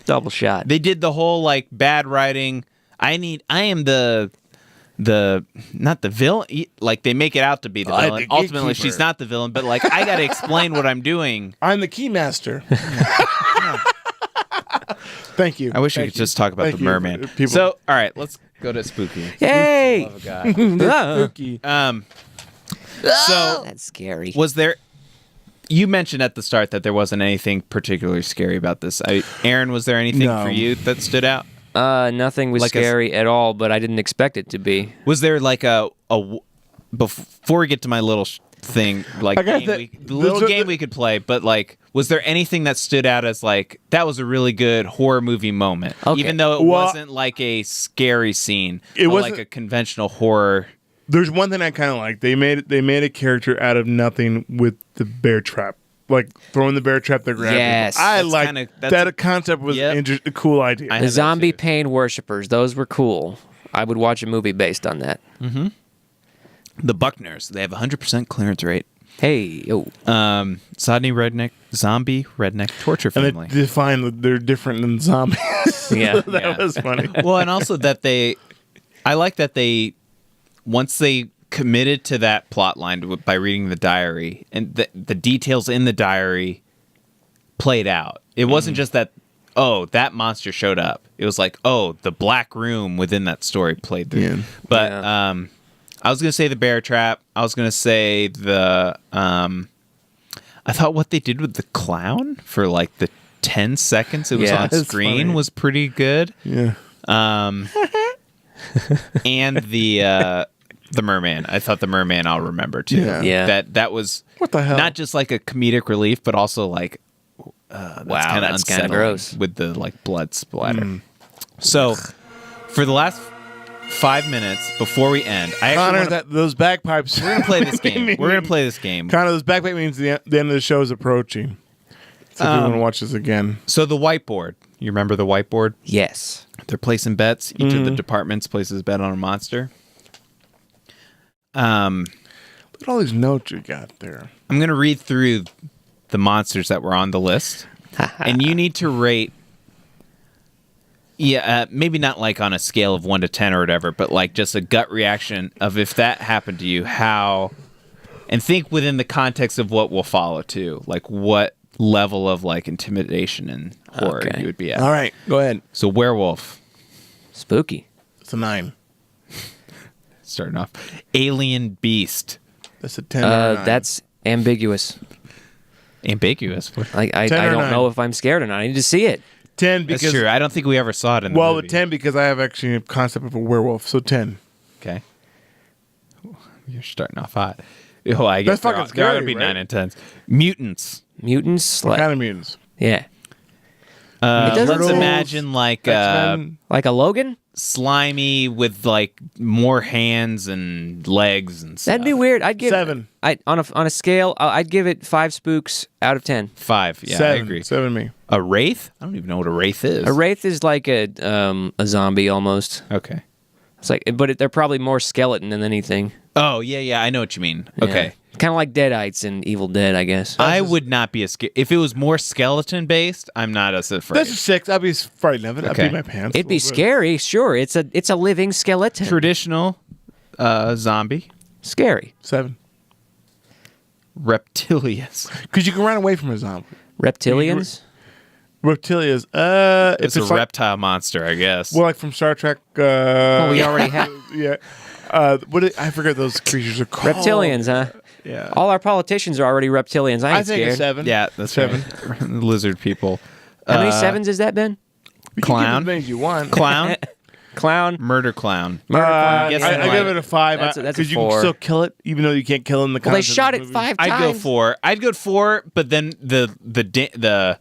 Double shot. They did the whole like bad writing. I am the not the villain. Like, they make it out to be the I'm villain. the Ultimately, gatekeeper. she's not the villain. But like, I got to explain what I'm doing. I'm the keymaster. Thank you. I wish we Thank could you. just talk about Thank the you, merman. people. So, all right, let's go to spooky. Yay! Love of God. So, That's scary. was there? You mentioned at the start that there wasn't anything particularly scary about this. Aaron, was there anything No. for you that stood out? Nothing was Like scary at all, but I didn't expect it to be. Was there like before we get to my little thing, like I got game the- the little the- game we could play, but like, was there anything that stood out as like that was a really good horror movie moment, Okay. even though it Well, wasn't like a scary scene, It but wasn't- like a conventional horror. There's one thing I kind of like. They made a character out of nothing with the bear trap, like throwing the bear trap that grabbed. Yes. I That's like kinda- that's- that concept was Yep. a cool idea. I The had that zombie too. pain worshippers, those were cool. I would watch a movie based on that. The Buckners, they have 100% clearance rate. Hey, yo. Zombie redneck torture and family. they define that they're different than zombies. Yeah. that Yeah. was funny. Well, and also that I like that once they committed to that plot line by reading the diary, and the details in the diary played out. It wasn't just that, oh, that monster showed up. It was like, oh, the black room within that story played through. Yeah. But Yeah. I was gonna say the bear trap. I was gonna say the I thought what they did with the clown for like the 10 seconds it was Yeah. on That's screen funny. was pretty good. Yeah. And the merman. I thought the merman I'll remember too. Yeah. Yeah. That was What the hell? not just like a comedic relief, but also like Wow, kinda that's kinda unsettling gross. with the like blood splatter. So For the last 5 minutes before we end, I actually Connor, wanna, those bagpipes. we're gonna play this game. We're gonna play this game. Connor, those bagpipes means the end of the show is approaching. So if you want to watch this again. So the whiteboard. You remember the whiteboard? Yes. They're placing bets. Each of the departments places a bet on a monster. Look at all these notes you got there. I'm going to read through the monsters that were on the list. And you need to rate, maybe not like on a scale of 1 to 10 or whatever, but like just a gut reaction of if that happened to you, how, and think within the context of what will follow too. Like what level of like intimidation and horror you would be at. All right, go ahead. So werewolf, Spooky. It's a 9. starting off. Alien beast, That's a 10. or a 9. That's ambiguous. ambiguous. I 10 or don't 9? know if I'm scared or not. I need to see it. 10 That's because true. I don't think we ever saw it in the well, movie. 10 because I have actually a concept of a werewolf. So 10. Okay. You're starting off hot. Oh, I guess That's fucking there ought to scary, be right? 9 and 10s. Mutants. Mutants, What like, kind of mutants? yeah, It doesn't Let's say- imagine like X-Men? like a Logan. slimy with like more hands and legs and stuff. That'd be weird. I'd give 7. on a scale. I'd give it 5 spooks out of 10. 5. Yeah, 7. I agree. 7 me. A wraith? I don't even know what a wraith is. A wraith is like a zombie almost. Okay. It's like, but they're probably more skeleton than anything. Oh, yeah, I know what you mean. Okay. kind of like Deadites in Evil Dead, I guess. I would not be if it was more skeleton based, I'm not as afraid. That's a 6. I'd be frightened of it. Okay. I'd be my pants. It'd be a little bit. scary, sure. It's a living skeleton. Traditional zombie. Scary. 7. Reptilius. Because you can run away from a zombie. Reptilians. Reptilias. It's a reptile monster, I guess. Well, like from Star Trek. Well, we already have Yeah. I forget those creatures are called. reptilians, huh? Yeah. All our politicians are already reptilians. I ain't I think scared. a 7. yeah, that's 7. right. Lizard people. How many sevens has that been? You can give Clown. as many as you want. Clown. Clown. Murder clown. Murder clown. guess I like- give it a 5. That's a Because you 4. can still kill it, even though you can't kill it in the Well, they concept shot of it the 5 I'd times. go 4. I'd go 4, but then the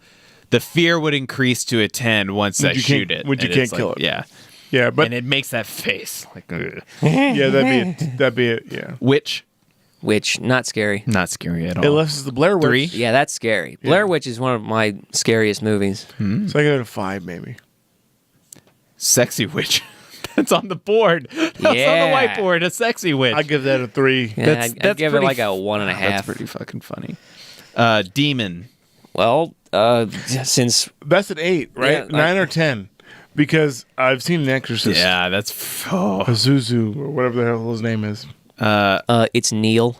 fear would increase to a 10 once I you shoot can't- it. when you And can't it's kill like- it. Yeah. Yeah, but And it makes that face. Like, ugh. yeah, that'd be it. Yeah. Witch. Which, not scary. Not scary at all. Unless it's the Blair Witch. 3. Yeah, that's scary. Blair Witch is one of my scariest movies. So I give it a 5, maybe. Sexy witch. That's on the board. That's on Yeah. the whiteboard. A sexy witch. I give that a 3. Yeah, That's- I'd that's give it pretty like a 1.5. That's pretty fucking funny. Demon. Well, since That's an 8, right? Yeah, like- 9 or 10. Because I've seen The Exorcist. Yeah, that's. Oh. Pazuzu, or whatever the hell his name is. it's Neil.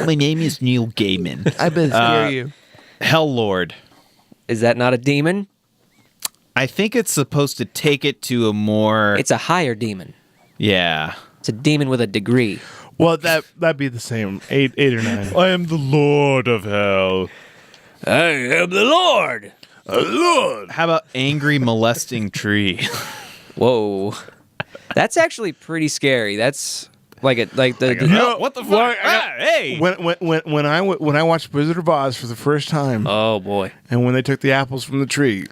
My name is Neil Gaiman. I bet scare you. Hell Lord. Is that not a demon? I think it's supposed to take it to a more. It's a higher demon. Yeah. It's a demon with a degree. Well, that'd be the same. 8 or 9. I am the Lord of Hell. I am the Lord. Lord. How about angry molesting tree? Whoa, that's actually pretty scary. That's like the know, what the fuck? well, I got- Hey. When I watched Wizard of Oz for the first time, oh boy. and when they took the apples from the tree,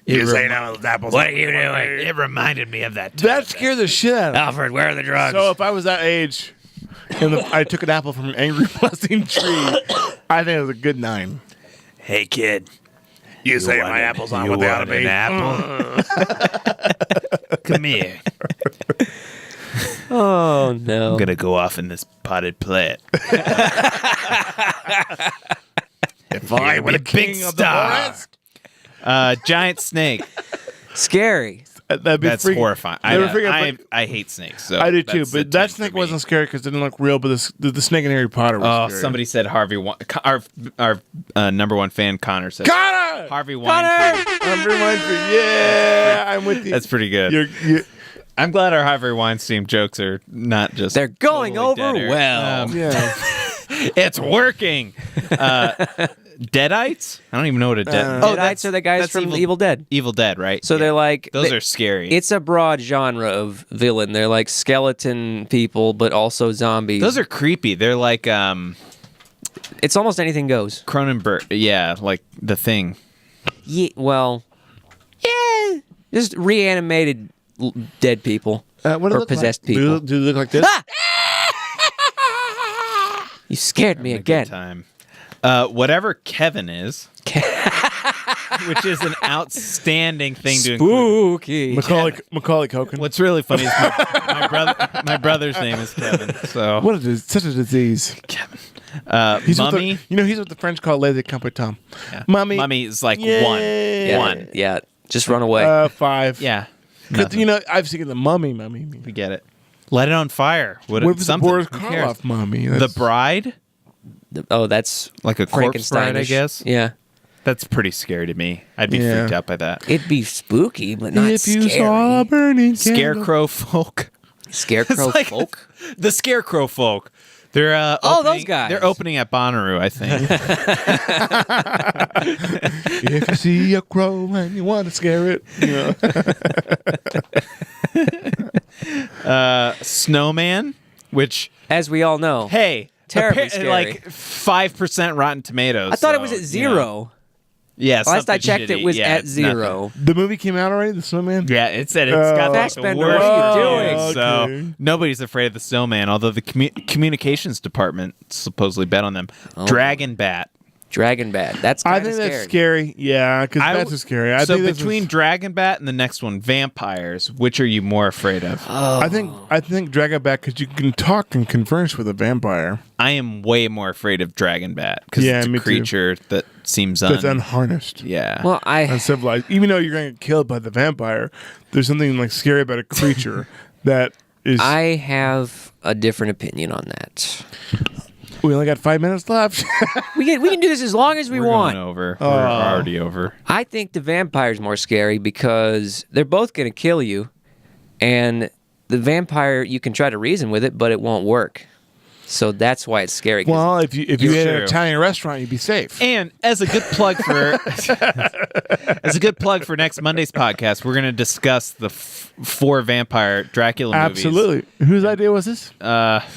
you say now those apples. What are you doing? It reminded me of that. That scared the shit out of me. Alfred, where are the drugs? So if I was that age, and I took an apple from an angry molesting tree, I think it was a good 9. Hey, kid. You say my apples aren't what they ought to be. apple? Come here. Oh no. I'm gonna go off in this potted plant. If I were the big king of the star. forest, Giant snake. Scary. that'd be That's freaking- horrifying. They were freaking- I hate snakes. So I do too, that's a but that 10 for snake me. wasn't scary because it didn't look real. But the snake in Harry Potter was Oh, scary. somebody said Harvey. Our number one fan Connor said Connor! Harvey Weinstein. I'm Weinstein. Yeah, I'm with you. That's pretty good. You're, I'm glad our Harvey Weinstein jokes are not just They're going totally over dead air. well. yeah. It's working. Deadites? I don't even know what a dead. Deadites are the guys that's from Evil Dead. Evil Dead, right? So they're like Those are scary. It's a broad genre of villain. They're like skeleton people, but also zombies. Those are creepy. They're like It's almost anything goes. Cronenberg. Yeah, like The Thing. Yeah. Well. Yeah. Just reanimated dead people What do they or look possessed like? people. Do they look like this? You scared me Having a good again. time. Whatever Kevin is, which is an outstanding thing to include. Spooky. Macaulay Culkin. What's really funny is my brother's name is Kevin. So What is such a disease? Kevin. He's Mummy. He's what the French call les compétents. Mummy. Mummy is like Yay. one. Yeah. Just run away. 5. Yeah. 'Cause, I've seen the Mummy. We get it. Let it on fire. What was the something. Boris Who cares? Karloff Mummy? The Bride, Oh, that's like a corpse bride, I Frankensteinish. guess. Yeah. That's pretty scary to me. I'd be Yeah. freaked out by that. It'd be spooky, but not If you scary. saw a burning candle. Scarecrow folk. Scarecrow It's like folk. The Scarecrow folk. They're Oh, those opening- guys. They're opening at Bonnaroo, I think. If you see a crow and you want to scare it. Snowman, which As we all know. hey, Terribly scary. like 5% Rotten Tomatoes. I thought it so, was at you know. 0. Yeah, Last I something checked, it shitty. was Yeah, at it's 0. The movie came out already, The Snowman? nothing. Yeah, it said it's got like the Fassbender, worst what are you reviews, doing? So Okay. nobody's afraid of the Snowman, although the communications department supposedly bet on them. Dragon Bat. Dragon Bat. That's I kind of think scary. that's scary. Yeah, because I that's w- scary. I so think this between is- Dragon Bat and the next one, vampires, which are you more afraid of? I think Dragon Bat because you can talk and converse with a vampire I am way more afraid of Dragon Bat because Yeah, it's me a too. creature that seems that's unharnessed. yeah. Well, Uncivilized. Even though you're going to get killed by the vampire, there's something like scary about a creature that is. I have a different opinion on that. We only got 5 minutes left. We can do this as long as we We're want. going over. We're already over. I think the vampire's more scary because they're both going to kill you, and the vampire you can try to reason with it, but it won't work. So that's why it's scary. 'cause well, if you ate True. at an Italian restaurant, you'd be safe. And as a good plug for next Monday's podcast, we're going to discuss the 4 vampire Dracula movies. Absolutely. Whose idea was this?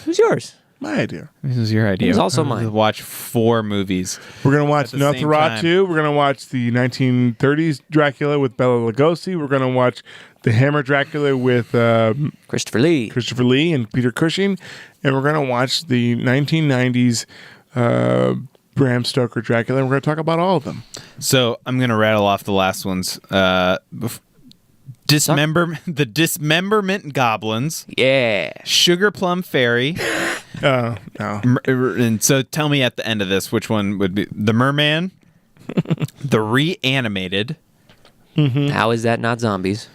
who's yours? My idea. This is your idea. It was also We're gonna mine. Watch 4 movies. We're gonna watch At the same time. Nosferatu. We're gonna watch the 1930s Dracula with Bela Lugosi. We're gonna watch the Hammer Dracula with Christopher Lee. Christopher Lee and Peter Cushing, and we're gonna watch the 1990s Bram Stoker Dracula. And we're gonna talk about all of them. So I'm going to rattle off the last ones. The Dismemberment Goblins, Yeah. Sugar Plum Fairy, No. and so tell me at the end of this which one would be the Merman, the Reanimated. How is that not zombies?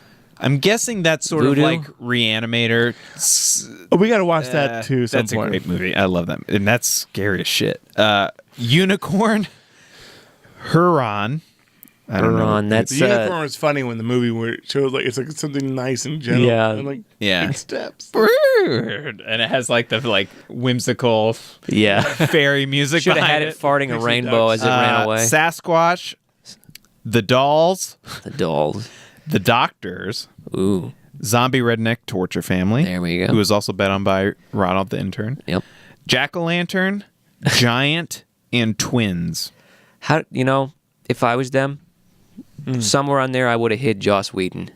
I'm guessing that's sort Voodoo? of like Reanimator. Oh, we gotta watch that too. Some That's point. a great movie. I love that, and that's scary as shit. Unicorn, Huron. I don't know. Huron, that's The unicorn was funny when the movie where it shows like it's like something nice and gentle. Yeah. And like Yeah. big steps. And it has like the whimsical yeah. fairy music. Should have behind had it farting a Pixie rainbow ducks. as it ran away. Sasquatch, the Dolls, The dolls. the Doctors, Ooh. Zombie Redneck Torture Family. There we go. Who was also bet on by Ronald the intern. Yep. Jack-o'-lantern, Giant, and Twins. How if I was them, somewhere on there I would have hid Joss Whedon.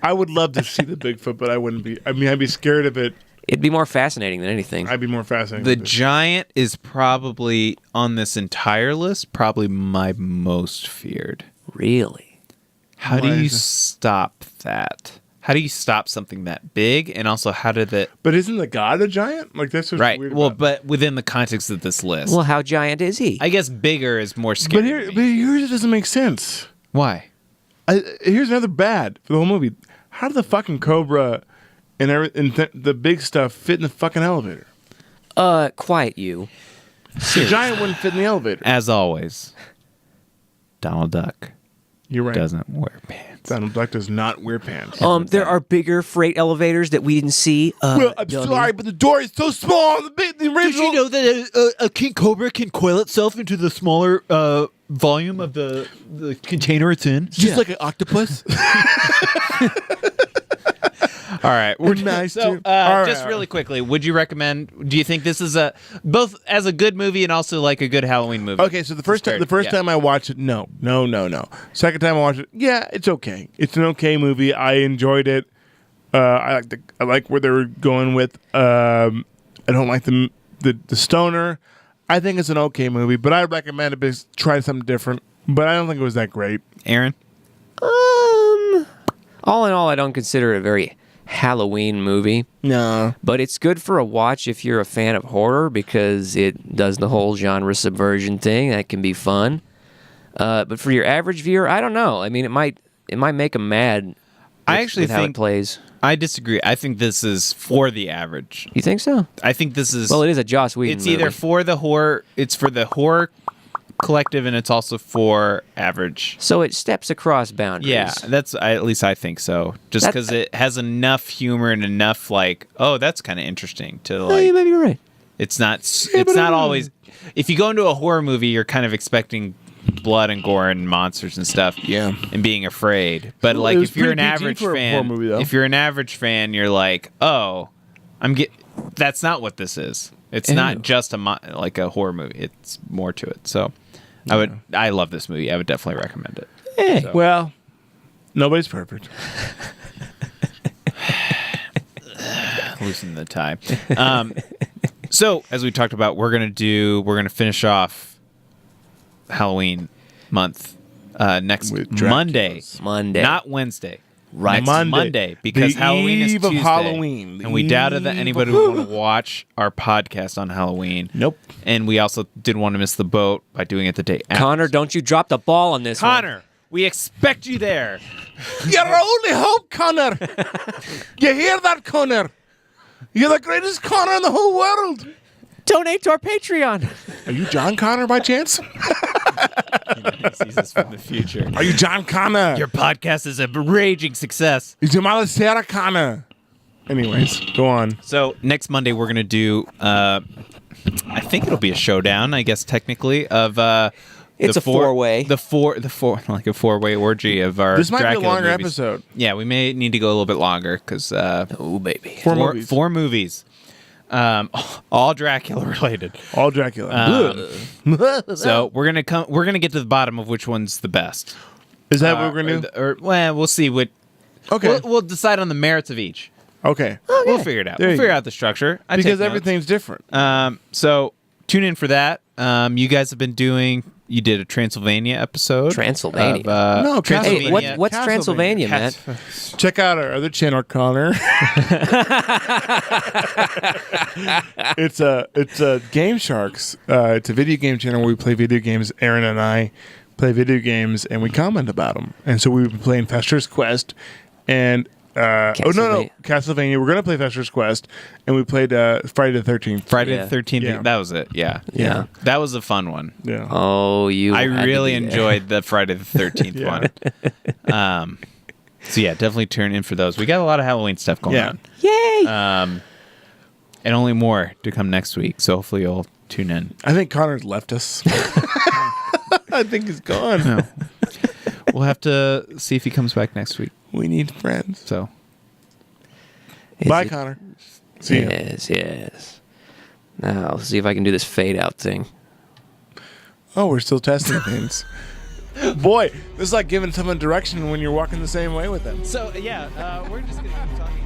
I would love to see the Bigfoot, but I wouldn't be. I mean, I'd be scared of it. It'd be more fascinating than anything. I'd be more fascinated. The with it. Giant is probably on this entire list, probably my most feared. Really? How Why do you is it- stop that? How do you stop something that big? And also, how did it? But isn't the god a giant? Like that's what's Right. weird. Well, about it. but within the context of this list, Well, how giant is he? I guess bigger is more scary. but here's it doesn't make sense. Why? Here's another bad for the whole movie. How did the fucking cobra and the big stuff fit in the fucking elevator? Quiet you. The giant wouldn't fit in the elevator. As always, Donald Duck You're right. doesn't wear pants. Donald Duck does not wear pants. There are bigger freight elevators that we didn't see. Well, I'm dummy. sorry, but the door is so small. The original. that a king cobra can coil itself into the smaller volume of the container it's in? Just like an octopus. All right, we're Nice So, too. All right, just all really right. quickly, would you recommend? Do you think this is a both as a good movie and also like a good Halloween movie? Okay, so the first time I watched it, no. Second time I watched it, yeah, it's okay. It's an okay movie. I enjoyed it. I like where they were going with. I don't like the stoner. I think it's an okay movie, but I recommend it because try something different. But I don't think it was that great. Aaron. All in all, I don't consider it a very Halloween movie. No. But it's good for a watch if you're a fan of horror because it does the whole genre subversion thing. That can be fun. But for your average viewer, I don't know. I mean, it might make them mad. I actually with how it think plays. I disagree. I think this is for the average. You think so? I think this is. Well, it is a Joss Whedon It's either movie. for the horror. It's for the horror collective, and it's also for average. So it steps across boundaries. Yeah, at least I think so. Just That- because it has enough humor and enough like, oh, that's kind of interesting to Oh, like. maybe you're right. It's not. It's not always. If you go into a horror movie, you're kind of expecting blood and gore and monsters and stuff. Yeah. And being afraid. But Well, like, it was if you're an pretty PG average for a fan, horror movie, though. if you're an average fan, you're like, oh, that's not what this is. It's not just like a horror movie. It's more to it. So, I love this movie. I would definitely recommend it. Hey. Well, nobody's perfect. Loosen the tie. So, as we talked about, we're gonna finish off Halloween month next With Monday. Draculas. Monday. Not Wednesday. Right. Next Monday. Monday, because The Halloween is eve of Tuesday, Halloween. The and we doubted that eve anybody of- would want to watch our podcast on Halloween. Nope. And we also didn't want to miss the boat by doing it the day after. Connor, don't you drop the ball on this one. Connor, we expect you there. You're our only hope, Connor. You hear that, Connor? You're the greatest Connor in the whole world. Donate to our Patreon. Are you John Connor by chance? He sees us from the future. Are you John Connor? Your podcast is a raging success. Is your mother Sarah Connor? Anyways, go on. So next Monday we're gonna do. I think it'll be a showdown. I guess technically of. It's the a four-way. The four like a 4-way orgy of our. This might be a Dracula longer movies. episode. Yeah, we may need to go a little bit longer because Oh, baby. four movies. All Dracula related. All Dracula. So we're gonna get to the bottom of which one's the best. Is that what we're gonna do? Well, we'll see what. Okay. We'll decide on the merits of each. Okay. We'll figure it out. There We'll you figure go. out the structure. I Because take notes. everything's different. So tune in for that. You guys have been doing. You did a Transylvania episode. Transylvania? No, Transylvania. Hey, what's Transylvania, Matt? Check out our other channel, Connor. It's a Game Sharks. It's a video game channel where we play video games. Aaron and I play video games and we comment about them. And so we've been playing Fester's Quest and Castlevania. We're gonna play Fester's Quest, and we played Friday the 13th. Friday Yeah. the 13th. Yeah. That was it. Yeah. Yeah. That was a fun one. Yeah. Oh, you. I had to really be there. enjoyed the Friday the 13th Yeah. one. So yeah, definitely tune in for those. We got a lot of Halloween stuff going Yeah. on. Yay! And only more to come next week. So hopefully you'll tune in. I think Connor's left us. I think he's gone. We'll have to see if he comes back next week. We need friends. So Is Bye, it- Connor. See ya. Yes. Now, I'll see if I can do this fade out thing. Oh, we're still testing things. Boy, this is like giving someone direction when you're walking the same way with them. yeah, we're just gonna keep talking.